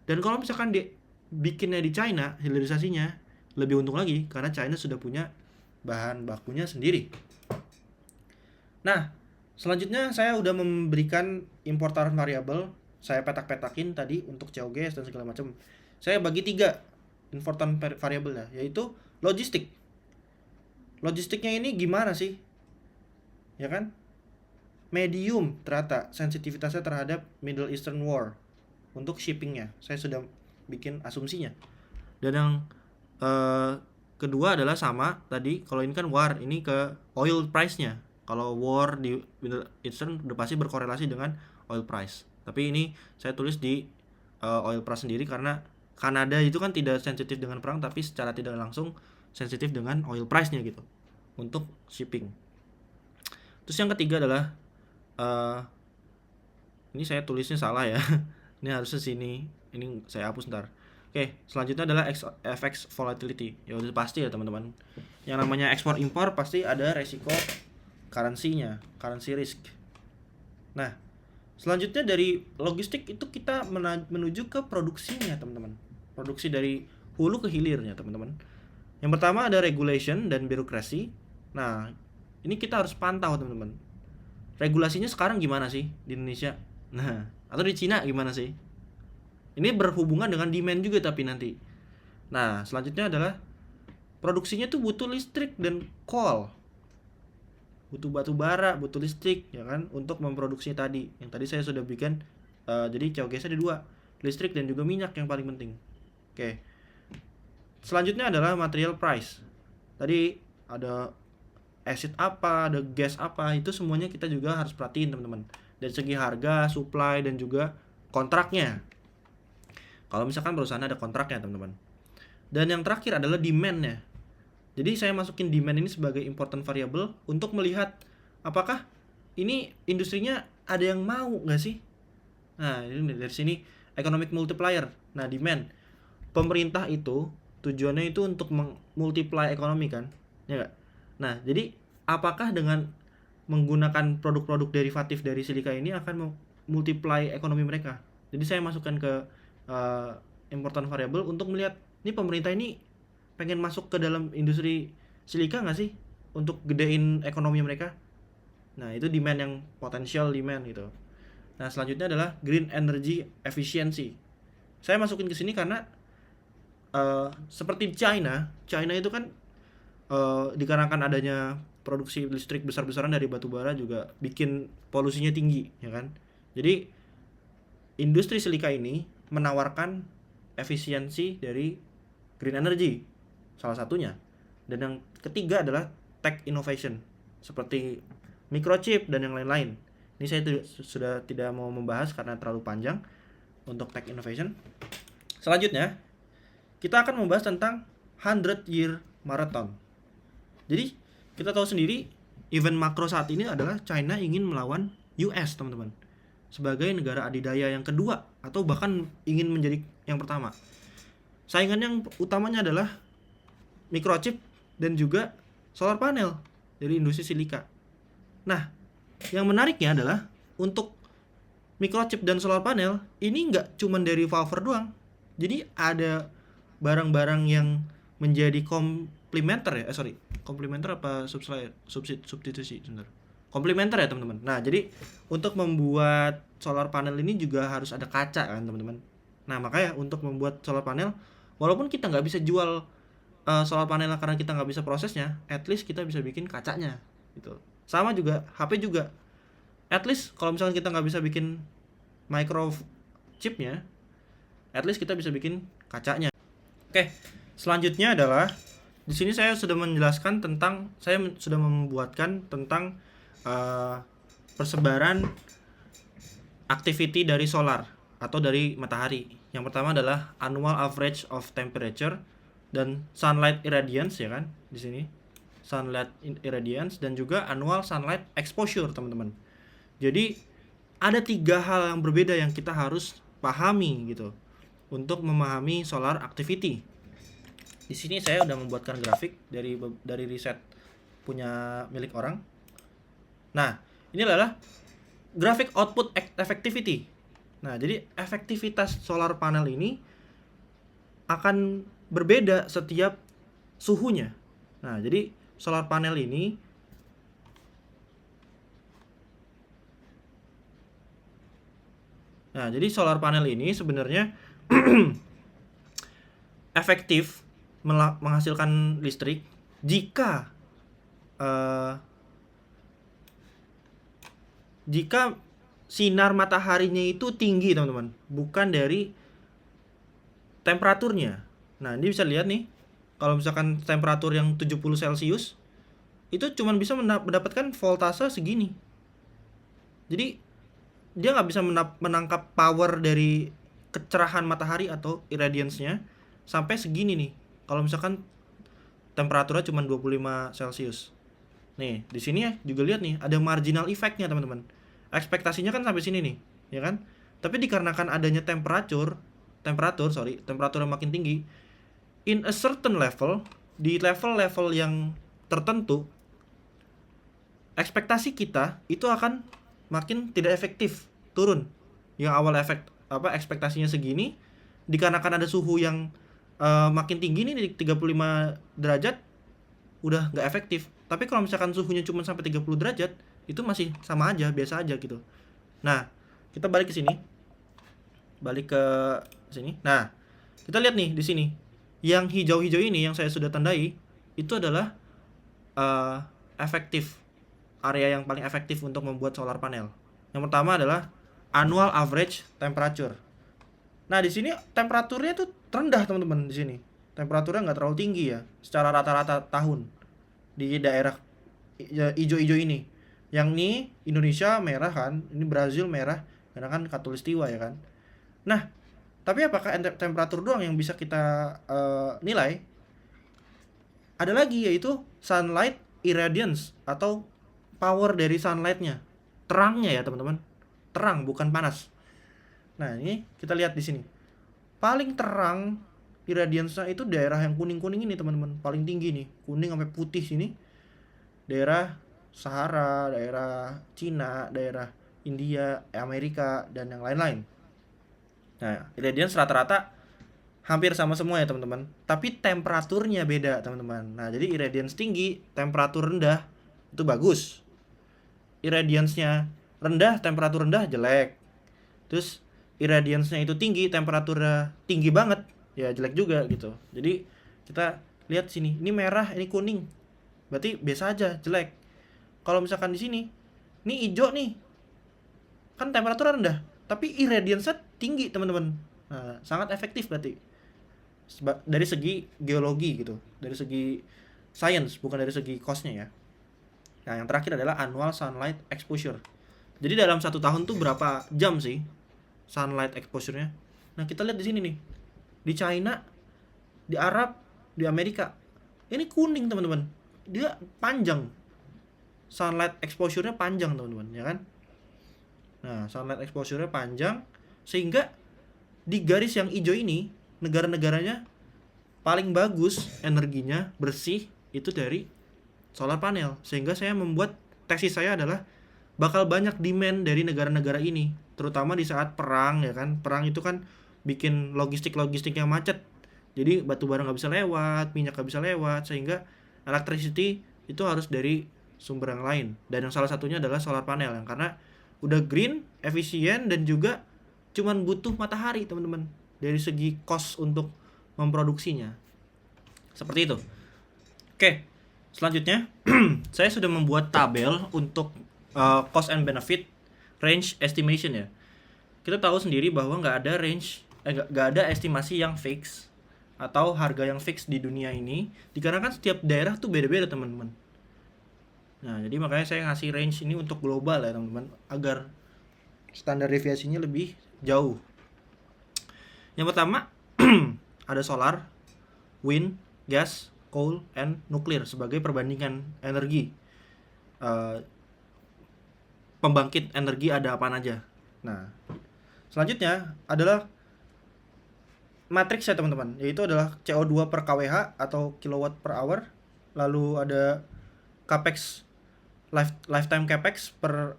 Speaker 1: Dan kalau misalkan bikinnya di China, hilirisasinya lebih untung lagi karena China sudah punya bahan bakunya sendiri. Nah, selanjutnya saya udah memberikan importan variabel, saya petak-petakin tadi untuk COGS dan segala macam. Saya bagi 3 importan variabel ya, yaitu logistik. Logistiknya ini gimana sih? Ya kan? Medium ternyata sensitivitasnya terhadap Middle Eastern War untuk shippingnya. Saya sudah bikin asumsinya. Dan yang kedua adalah sama tadi, kalau ini kan war, ini ke oil price-nya. Kalau war di Middle Eastern udah pasti berkorelasi dengan oil price. Tapi ini saya tulis di oil price sendiri karena Kanada itu kan tidak sensitif dengan perang, tapi secara tidak langsung sensitif dengan oil price-nya gitu untuk shipping. Terus yang ketiga adalah ini saya tulisnya salah ya. Ini harusnya sini, ini saya hapus ntar. Oke, selanjutnya adalah FX volatility. Ya udah pasti ya, teman-teman. Yang namanya ekspor impor pasti ada resiko currency-nya, currency risk. Nah, selanjutnya dari logistik itu kita menuju ke produksinya, teman-teman. Produksi dari hulu ke hilirnya, teman-teman. Yang pertama ada regulation dan birokrasi. Nah, ini kita harus pantau, teman-teman. Regulasinya sekarang gimana sih di Indonesia? Nah, atau di Cina gimana sih? Ini berhubungan dengan demand juga tapi nanti. Nah, selanjutnya adalah produksinya tuh butuh listrik dan coal. Butuh batu bara, butuh listrik, ya kan, untuk memproduksi tadi. Yang tadi saya sudah bikin, jadi COGS-nya ada 2, listrik dan juga minyak yang paling penting. Oke. Selanjutnya adalah material price. Tadi ada acid apa, ada gas apa, itu semuanya kita juga harus perhatiin, teman-teman. Dari segi harga, supply, dan juga kontraknya. Kalau misalkan perusahaan ada kontraknya, teman-teman. Dan yang terakhir adalah demand-nya. Jadi saya masukin demand ini sebagai important variable untuk melihat apakah ini industrinya ada yang mau nggak sih. Nah, ini dari sini economic multiplier. Nah, demand. Pemerintah itu tujuannya itu untuk multiply ekonomi kan, ya nggak? Nah, jadi apakah dengan menggunakan produk-produk derivatif dari silika ini akan multiply ekonomi mereka? Jadi saya masukkan ke important variable untuk melihat ini pemerintah ini pengen masuk ke dalam industri silika nggak sih untuk gedein ekonomi mereka. Nah, itu demand yang potential demand gitu. Nah, selanjutnya adalah green energy efficiency. Saya masukin ke sini karena seperti China itu kan dikarenakan adanya produksi listrik besar-besaran dari batu bara juga bikin polusinya tinggi, ya kan. Jadi industri silika ini menawarkan efisiensi dari green energy salah satunya. Dan yang ketiga adalah tech innovation seperti microchip dan yang lain-lain. Ini saya sudah tidak mau membahas karena terlalu panjang untuk tech innovation. Selanjutnya, kita akan membahas tentang 100 Year Marathon. Jadi, kita tahu sendiri event makro saat ini adalah China ingin melawan US, teman-teman. Sebagai negara adidaya yang kedua atau bahkan ingin menjadi yang pertama. Saingan yang utamanya adalah microchip dan juga solar panel dari industri silika. Nah, yang menariknya adalah untuk microchip dan solar panel ini nggak cuma dari wafer doang. Jadi ada barang-barang yang menjadi komplementer ya, komplementer apa substitusi sebentar. Komplementer ya teman-teman. Nah, jadi untuk membuat solar panel ini juga harus ada kaca kan teman-teman. Nah, makanya untuk membuat solar panel, walaupun kita nggak bisa jual solar panel karena kita nggak bisa prosesnya, at least kita bisa bikin kacanya gitu. Sama juga HP juga, at least kalau misalkan kita nggak bisa bikin microchipnya, at least kita bisa bikin kacanya. Oke, selanjutnya adalah di sini saya sudah menjelaskan tentang, saya sudah membuatkan tentang persebaran activity dari solar atau dari matahari. Yang pertama adalah annual average of temperature dan sunlight irradiance, ya kan, di sini sunlight irradiance dan juga annual sunlight exposure, teman-teman. Jadi ada 3 hal yang berbeda yang kita harus pahami gitu untuk memahami solar activity. Di sini saya udah membuatkan grafik dari riset punya milik orang. Nah, ini adalah grafik output effectivity. Nah, jadi efektivitas solar panel ini akan berbeda setiap suhunya. Nah, jadi solar panel ini sebenarnya efektif menghasilkan listrik jika sinar mataharinya itu tinggi, teman-teman, bukan dari temperaturnya. Nah, ini bisa lihat nih, kalau misalkan temperatur yang 70 Celcius itu cuma bisa mendapatkan voltase segini. Jadi dia nggak bisa menangkap power dari kecerahan matahari atau irradiance-nya sampai segini nih. Kalau misalkan temperaturnya cuma 25 Celcius. Nih, di sini ya juga lihat nih, ada marginal effect-nya, teman-teman. Ekspektasinya kan sampai sini nih, ya kan? Tapi dikarenakan adanya temperatur yang makin tinggi, in a certain level, di level-level yang tertentu, ekspektasi kita itu akan makin tidak efektif, turun. Yang awal ekspektasinya segini, dikarenakan ada suhu yang makin tinggi nih di 35 derajat, udah nggak efektif. Tapi kalau misalkan suhunya cuma sampai 30 derajat, itu masih sama aja, biasa aja gitu. Nah, kita balik ke sini. Balik ke sini. Nah, kita lihat nih di sini. Yang hijau-hijau ini yang saya sudah tandai, itu adalah efektif. Area yang paling efektif untuk membuat solar panel. Yang pertama adalah annual average temperature. Nah, di sini temperaturnya tuh rendah, teman-teman, di sini. Temperaturnya nggak terlalu tinggi ya, secara rata-rata tahun di daerah hijau-hijau ini. Yang ini Indonesia merah kan, ini Brazil merah karena kan khatulistiwa ya kan. Nah, tapi apakah temperatur doang yang bisa kita nilai? Ada lagi, yaitu sunlight irradiance atau power dari sunlightnya, terangnya ya teman-teman, terang bukan panas. Nah, ini kita lihat di sini, paling terang irradiance-nya itu daerah yang kuning-kuning ini, teman-teman, paling tinggi nih, kuning sampai putih sini, daerah Sahara, daerah Cina, daerah India, Amerika, dan yang lain-lain. Nah, irradiance rata-rata hampir sama semua ya teman-teman, tapi temperaturnya beda, teman-teman. Nah, jadi irradiance tinggi, temperatur rendah, itu bagus. Irradiance-nya rendah, temperatur rendah, jelek. Terus irradiance-nya itu tinggi, temperaturnya tinggi banget, ya jelek juga gitu. Jadi kita lihat sini, ini merah, ini kuning, berarti biasa aja, jelek. Kalau misalkan di sini, ini hijau nih, kan temperatur rendah, tapi irradiance-nya tinggi teman-teman. Nah, sangat efektif berarti dari segi geologi gitu, dari segi science, bukan dari segi cost-nya ya. Nah, yang terakhir adalah annual sunlight exposure. Jadi dalam 1 tahun tuh berapa jam sih sunlight exposure-nya? Nah, kita lihat di sini nih. Di China, di Arab, di Amerika. Ini kuning, teman-teman. Dia panjang. Sunlight exposure-nya panjang, teman-teman, ya kan? Nah, sunlight exposure-nya panjang sehingga di garis yang hijau ini negara-negaranya paling bagus energinya bersih itu dari solar panel. Sehingga saya membuat tesis saya adalah bakal banyak demand dari negara-negara ini, terutama di saat perang, ya kan. Perang itu kan bikin logistik yang macet, jadi batu bara nggak bisa lewat, minyak nggak bisa lewat, sehingga electricity itu harus dari sumber yang lain, dan yang salah satunya adalah solar panel, yang karena udah green, efisien, dan juga cuman butuh matahari teman-teman dari segi cost untuk memproduksinya. Seperti itu. Oke, selanjutnya saya sudah membuat tabel untuk cost and benefit range estimation ya. Kita tahu sendiri bahwa nggak ada estimasi yang fix atau harga yang fix di dunia ini, dikarenakan setiap daerah tuh beda-beda teman-teman. Nah, jadi makanya saya ngasih range ini untuk global ya teman-teman, agar standar deviasinya lebih jauh. Yang pertama ada solar, wind, gas, coal, and nuclear sebagai perbandingan energi. Pembangkit energi ada apa aja. Nah, selanjutnya adalah matriks ya teman-teman, yaitu adalah CO2 per kWh atau kilowatt per hour. Lalu ada capex, lifetime capex per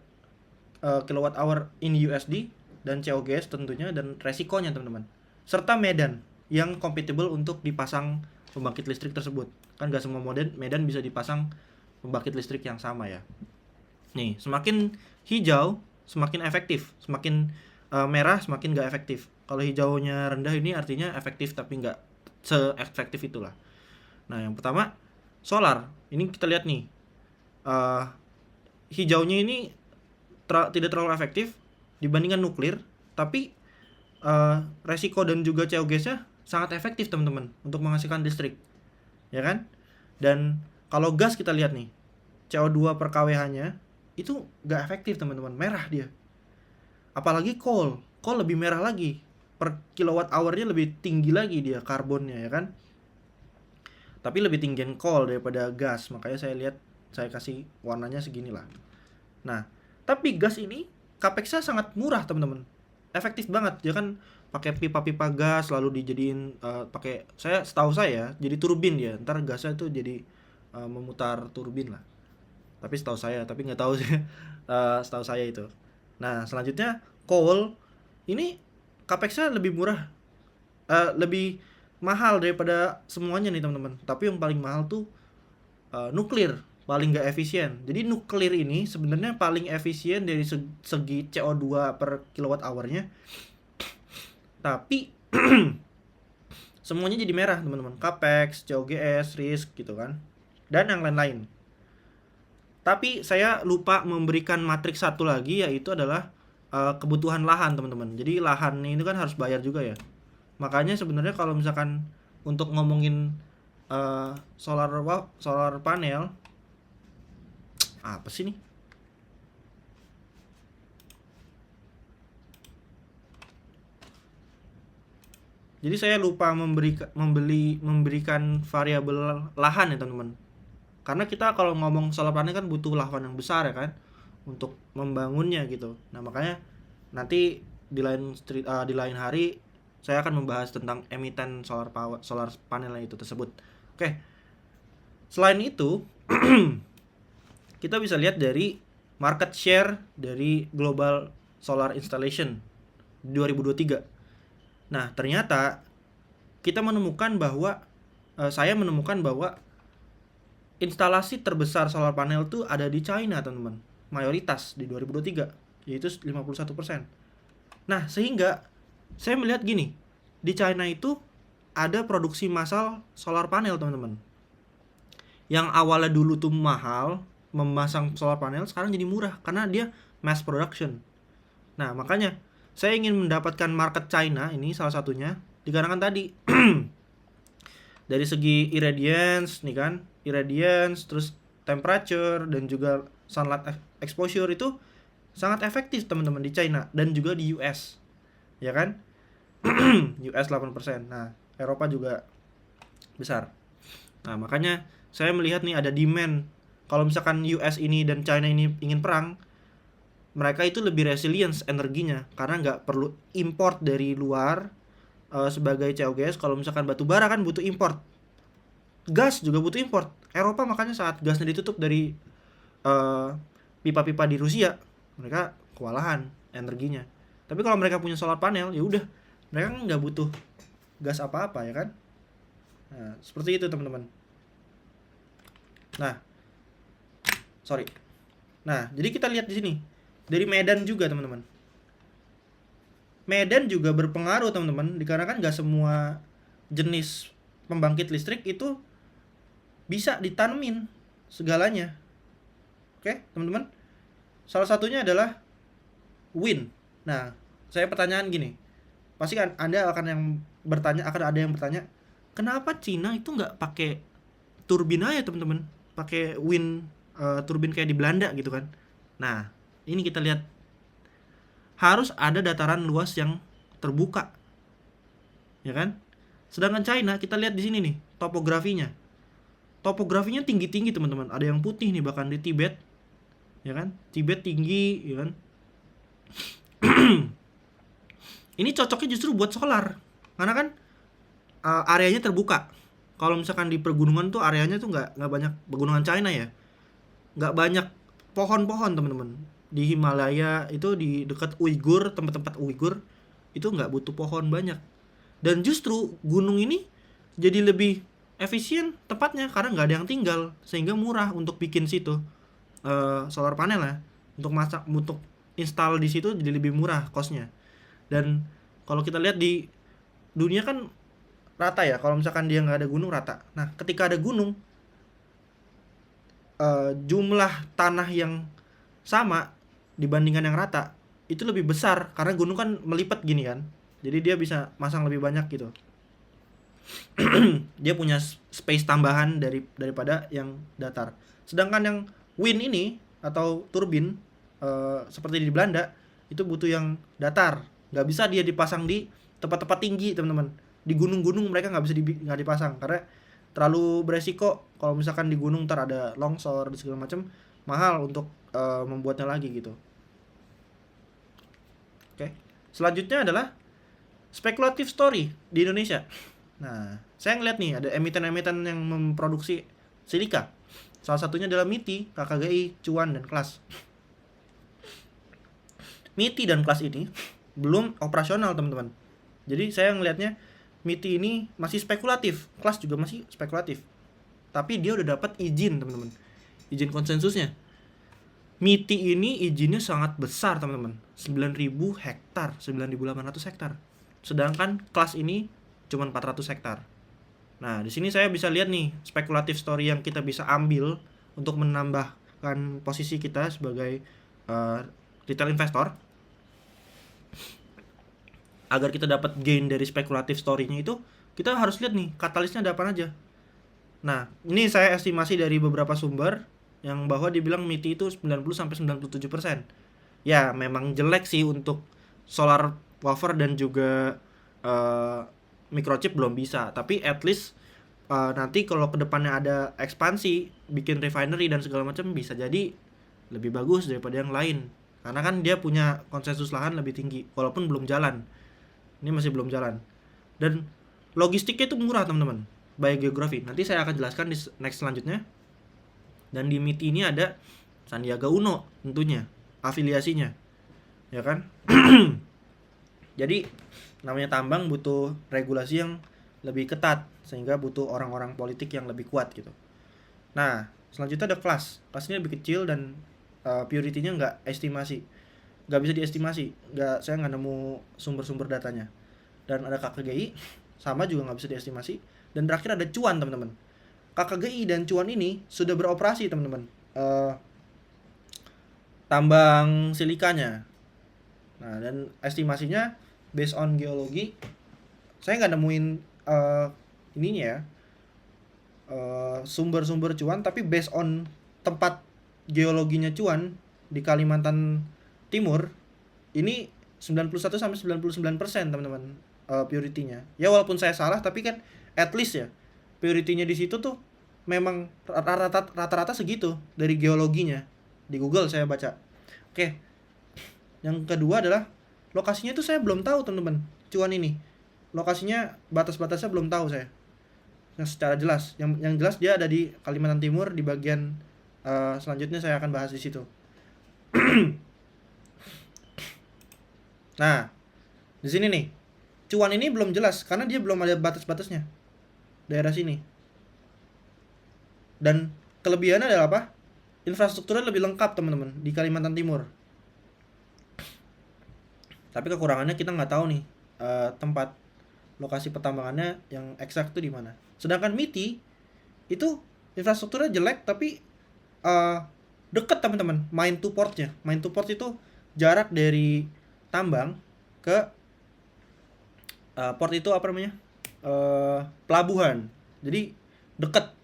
Speaker 1: kilowatt hour in USD, dan COGS tentunya, dan resikonya teman-teman, serta medan yang compatible untuk dipasang pembangkit listrik tersebut. Kan gak semua medan bisa dipasang pembangkit listrik yang sama ya. Nih, semakin hijau semakin efektif, semakin merah semakin gak efektif. Kalau hijaunya rendah ini artinya efektif tapi gak se-efektif itulah. Nah, yang pertama solar. Ini kita lihat nih, hijaunya ini tidak terlalu efektif dibandingkan nuklir, tapi resiko dan juga COGS-nya sangat efektif teman-teman untuk menghasilkan listrik, ya kan? Dan kalau gas kita lihat nih, CO2 per kWh-nya itu gak efektif teman-teman, merah dia. Apalagi coal lebih merah lagi, per kilowatt hour-nya lebih tinggi lagi dia karbonnya, ya kan? Tapi lebih tinggian coal daripada gas, makanya saya kasih warnanya segini lah. Nah, tapi gas ini capex-nya sangat murah teman-teman, efektif banget. Dia kan pakai pipa-pipa gas, lalu dijadiin setahu saya jadi turbin ya. Ntar gasnya tuh jadi memutar turbin lah. Tapi setahu saya, tapi nggak tahu sih. Setahu saya itu. Nah, selanjutnya coal ini capex-nya lebih murah, lebih mahal daripada semuanya nih teman-teman. Tapi yang paling mahal tuh nuklir, paling nggak efisien. Jadi nuklir ini sebenarnya paling efisien dari segi CO2 per kilowatt hour-nya. Tapi semuanya jadi merah teman-teman, capex, COGS, risk gitu kan, dan yang lain-lain. Tapi saya lupa memberikan matriks satu lagi, yaitu adalah kebutuhan lahan teman-teman. Jadi lahan ini kan harus bayar juga ya. Makanya sebenarnya kalau misalkan untuk ngomongin solar panel, apa sih nih? Jadi saya lupa memberikan variabel lahan ya teman-teman. Karena kita kalau ngomong solar panel kan butuh lahan yang besar ya kan, untuk membangunnya gitu. Nah, makanya nanti di lain hari saya akan membahas tentang emiten solar panel itu tersebut. Oke. Selain itu, kita bisa lihat dari market share dari global solar installation 2023. Nah, ternyata saya menemukan bahwa instalasi terbesar solar panel tuh ada di China, teman-teman. Mayoritas di 2023, yaitu 51%. Nah, sehingga Saya melihat gini, di China itu ada produksi massal solar panel, teman-teman. Yang awalnya dulu tuh mahal, memasang solar panel, sekarang jadi murah karena dia mass production. Nah, makanya saya ingin mendapatkan market China ini salah satunya dikarenakan tadi dari segi irradiance nih kan, irradiance, terus temperature dan juga sunlight exposure itu sangat efektif teman-teman di China dan juga di US. Ya kan? US 8%. Nah, Eropa juga besar. Nah, makanya saya melihat nih ada demand. Kalau misalkan US ini dan China ini ingin perang, mereka itu lebih resilience energinya karena nggak perlu import dari luar. Sebagai COGS, kalau misalkan batu bara kan butuh import, gas juga butuh import. Eropa makanya saat gasnya ditutup dari uh, pipa-pipa di Rusia, mereka kewalahan energinya. Tapi kalau mereka punya solar panel, ya udah, mereka nggak butuh gas apa-apa ya kan. Nah, seperti itu teman-teman. Nah, sorry. Nah, jadi kita lihat di sini dari Medan juga teman-teman. Medan juga berpengaruh teman-teman, dikarenakan nggak semua jenis pembangkit listrik itu bisa ditanemin segalanya. Oke, teman-teman. Salah satunya adalah wind. Nah, saya pertanyaan gini. Pasti kan Anda akan ada yang bertanya, kenapa Cina itu nggak pakai turbin aja teman-teman? Pakai wind turbin kayak di Belanda gitu kan. Nah, ini kita lihat harus ada dataran luas yang terbuka. Ya kan? Sedangkan China kita lihat di sini nih, topografinya. Topografinya tinggi-tinggi teman-teman. Ada yang putih nih bahkan di Tibet. Ya kan? Tibet tinggi, ya kan? Ini cocoknya justru buat solar. Karena kan areanya terbuka. Kalau misalkan di pergunungan tuh areanya tuh nggak banyak, pegunungan China ya, nggak banyak pohon-pohon teman-teman. Di Himalaya itu di dekat Uighur, tempat-tempat Uighur itu nggak butuh pohon banyak. Dan justru gunung ini jadi lebih efisien tempatnya karena nggak ada yang tinggal, sehingga murah untuk bikin situ solar panel ya. Untuk install di situ jadi lebih murah costnya. Dan kalau kita lihat di dunia kan rata ya, kalau misalkan dia nggak ada gunung rata. Nah, ketika ada gunung, jumlah tanah yang sama dibandingkan yang rata itu lebih besar karena gunung kan melipat gini kan, jadi dia bisa masang lebih banyak gitu. Dia punya space tambahan daripada yang datar. Sedangkan yang wind ini atau turbin seperti di Belanda itu butuh yang datar, nggak bisa dia dipasang di tempat-tempat tinggi teman-teman. Di gunung-gunung mereka nggak bisa nggak dipasang karena terlalu beresiko. Kalau misalkan di gunung ntar ada longsor dan segala macam, mahal untuk membuatnya lagi gitu. Oke, selanjutnya adalah speculative story di Indonesia. Nah, saya ngeliat nih ada emiten-emiten yang memproduksi silika. Salah satunya adalah MITI, KKGI, Cuan, dan Klas. MITI dan Klas ini belum operasional teman-teman. Jadi saya ngelihatnya MITI ini masih spekulatif, Klas juga masih spekulatif. Tapi dia udah dapat izin teman-teman, izin konsensusnya. MITI ini izinnya sangat besar teman-teman, 9.000 hektar, 9.800 hektar. Sedangkan Klas ini cuma 400 hektar. Nah, di sini saya bisa lihat nih spekulatif story yang kita bisa ambil untuk menambahkan posisi kita sebagai retail investor. Agar kita dapat gain dari spekulatif story-nya itu, kita harus lihat nih katalisnya ada apa aja. Nah, ini saya estimasi dari beberapa sumber yang bahwa dibilang MITI itu 90-97%. Ya, memang jelek sih untuk solar wafer dan juga microchip belum bisa, tapi at least nanti kalau kedepannya ada ekspansi bikin refinery dan segala macam bisa jadi lebih bagus daripada yang lain, karena kan dia punya konsensus lahan lebih tinggi walaupun belum jalan. Ini masih belum jalan. Dan logistiknya itu murah teman-teman, by geografi. Nanti saya akan jelaskan di next selanjutnya. Dan di MITI ini ada Sandiaga Uno tentunya, afiliasinya, ya kan. Jadi namanya tambang butuh regulasi yang lebih ketat, sehingga butuh orang-orang politik yang lebih kuat gitu. Nah, selanjutnya ada Klas. Klas ini lebih kecil dan purity-nya nggak bisa diestimasi. Saya nggak nemu sumber-sumber datanya. dan ada KKGI, sama juga nggak bisa diestimasi. Dan terakhir ada cuan, teman-teman. KKGI dan cuan ini sudah beroperasi, teman-teman. Tambang silikanya. Nah, dan estimasinya based on geologi, saya nggak nemuin ininya ya, sumber-sumber cuan, tapi based on tempat geologinya cuan di Kalimantan Timur ini 91-99%, teman-teman, purity-nya. Ya walaupun saya salah, tapi kan at least ya purity-nya di situ tuh memang rata-rata segitu dari geologinya. Di Google saya baca. Oke. Yang kedua adalah lokasinya itu saya belum tahu, teman-teman. Cuan ini. Lokasinya batas-batasnya belum tahu saya. Yang secara jelas, yang jelas dia ada di Kalimantan Timur di bagian selanjutnya saya akan bahas di situ. Nah, di sini nih. Cuan ini belum jelas karena dia belum ada batas-batasnya. Daerah sini. Dan kelebihannya adalah apa? Infrastrukturnya lebih lengkap, teman-teman, di Kalimantan Timur. Tapi kekurangannya kita nggak tahu nih tempat lokasi pertambangannya yang eksak itu di mana. Sedangkan MITI itu infrastrukturnya jelek tapi deket, teman-teman, mine to portnya. Mine to port itu jarak dari tambang ke port itu apa namanya? Pelabuhan. Jadi deket.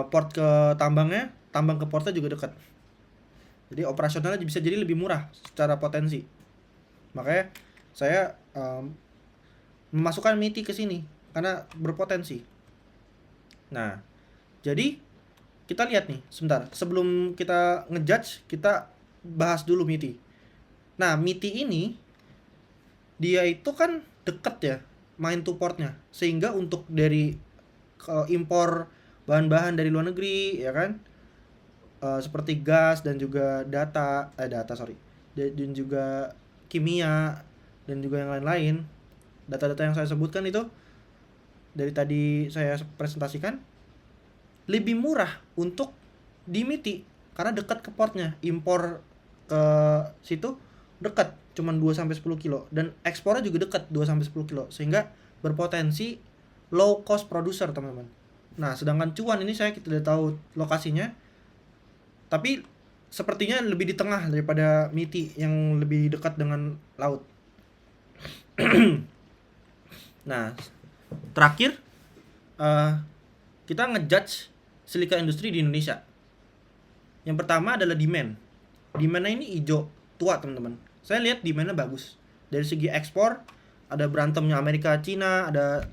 Speaker 1: Port ke tambangnya, tambang ke portnya juga dekat. Jadi operasionalnya bisa jadi lebih murah secara potensi. Makanya saya memasukkan MITI ke sini karena berpotensi. Nah, jadi kita lihat nih sebentar. Sebelum kita ngejudge, kita bahas dulu MITI. Nah, MITI ini dia itu kan deket ya mine to portnya, sehingga untuk dari impor bahan-bahan dari luar negeri ya kan, seperti gas dan juga dan juga kimia dan juga yang lain-lain, data-data yang saya sebutkan itu dari tadi saya presentasikan lebih murah untuk di MITI karena dekat ke portnya. Impor ke situ dekat, cuman 2-10 kilo, dan ekspornya juga dekat 2-10 kilo, sehingga berpotensi low cost producer, teman-teman. Nah, sedangkan cuan ini saya tidak tahu lokasinya, tapi sepertinya lebih di tengah daripada MITI yang lebih dekat dengan laut. Nah, terakhir kita ngejudge silika industri di Indonesia. Yang pertama adalah demand. Demandnya ini hijau tua, teman-teman. Saya lihat demandnya bagus. Dari segi ekspor, ada berantemnya Amerika Cina, ada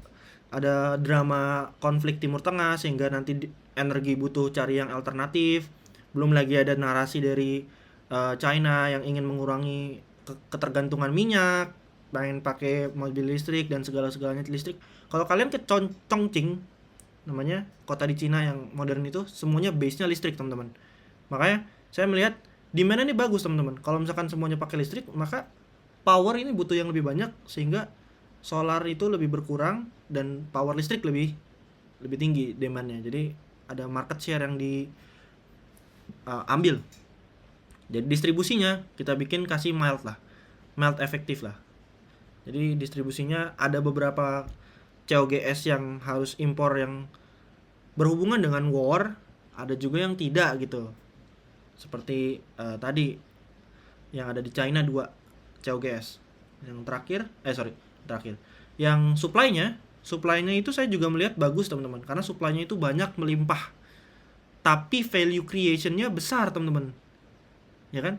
Speaker 1: drama konflik Timur Tengah sehingga nanti energi butuh cari yang alternatif. Belum lagi ada narasi dari China yang ingin mengurangi ketergantungan minyak, pengen pakai mobil listrik dan segala-segalanya listrik. Kalau kalian ke Chongqing, namanya kota di Cina yang modern itu, semuanya base-nya listrik, teman-teman. Makanya saya melihat demand ini bagus, teman-teman. Kalau misalkan semuanya pakai listrik, maka power ini butuh yang lebih banyak, sehingga solar itu lebih berkurang dan power listrik lebih tinggi demand-nya. Jadi ada market share yang diambil. Jadi distribusinya kita bikin kasih mild efektif lah. Jadi distribusinya ada beberapa COGS yang harus impor yang berhubungan dengan war, ada juga yang tidak gitu. Seperti tadi yang ada di China 2 COGS. Yang terakhir yang supply-nya itu saya juga melihat bagus, teman-teman, karena supply-nya itu banyak, melimpah, tapi value creation-nya besar, teman-teman, ya kan?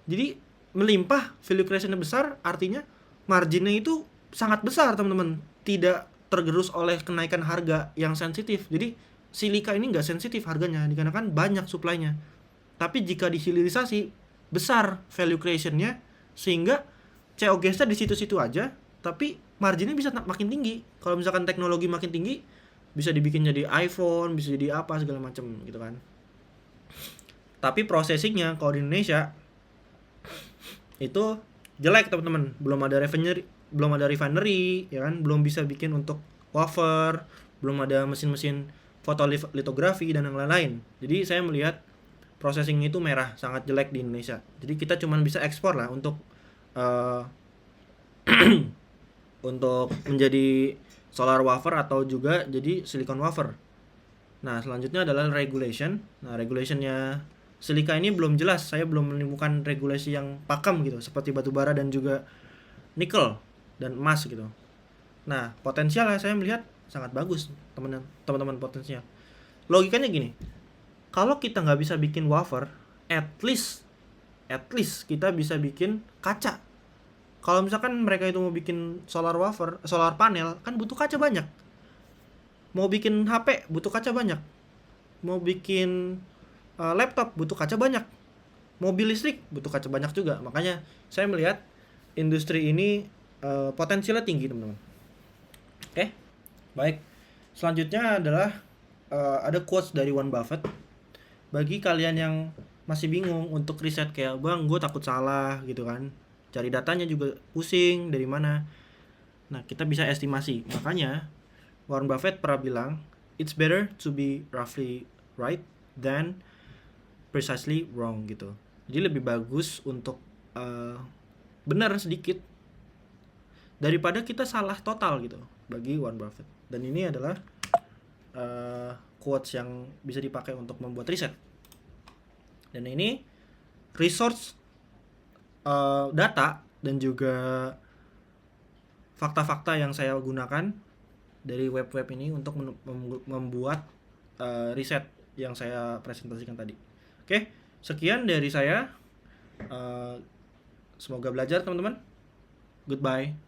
Speaker 1: Jadi melimpah, value creation-nya besar, artinya marginnya itu sangat besar, teman-teman, tidak tergerus oleh kenaikan harga yang sensitif. Jadi silika ini nggak sensitif harganya dikarenakan banyak supply-nya, tapi jika dihilirisasi besar value creation-nya, sehingga COGS-nya di situ-situ aja, tapi marginnya bisa makin tinggi. Kalau misalkan teknologi makin tinggi, bisa dibikin jadi iPhone, bisa jadi apa segala macam gitu kan. Tapi processing-nya kalau di Indonesia itu jelek, teman-teman. Belum ada refinery, ya kan? Belum bisa bikin untuk wafer, belum ada mesin-mesin fotolitografi dan yang lain-lain. Jadi saya melihat processing itu merah, sangat jelek di Indonesia. Jadi kita cuma bisa ekspor lah untuk untuk menjadi solar wafer atau juga jadi silicon wafer. Nah, selanjutnya adalah regulation. Nah, regulationnya silika ini belum jelas. Saya belum menemukan regulasi yang pakem gitu, seperti batu bara dan juga nikel dan emas gitu. Nah, potensialnya saya melihat sangat bagus, teman-teman potensial. Logikanya gini, kalau kita nggak bisa bikin wafer, at least kita bisa bikin kaca. Kalau misalkan mereka itu mau bikin solar wafer, solar panel, kan butuh kaca banyak. Mau bikin HP butuh kaca banyak. Mau bikin laptop butuh kaca banyak. Mobil listrik butuh kaca banyak juga. Makanya saya melihat industri ini potensialnya tinggi, teman-teman. Oke, baik. Selanjutnya adalah ada quotes dari Warren Buffett. Bagi kalian yang masih bingung untuk riset kayak, bang, gue takut salah gitu kan, cari datanya juga pusing dari mana. Nah, kita bisa estimasi. Makanya Warren Buffett pernah bilang, it's better to be roughly right than precisely wrong gitu. Jadi lebih bagus untuk benar sedikit daripada kita salah total gitu, bagi Warren Buffett. Dan ini adalah quotes yang bisa dipakai untuk membuat riset. Dan ini resource data dan juga fakta-fakta yang saya gunakan dari web-web ini untuk membuat riset yang saya presentasikan tadi. Oke, sekian dari saya. Semoga belajar, teman-teman. Goodbye.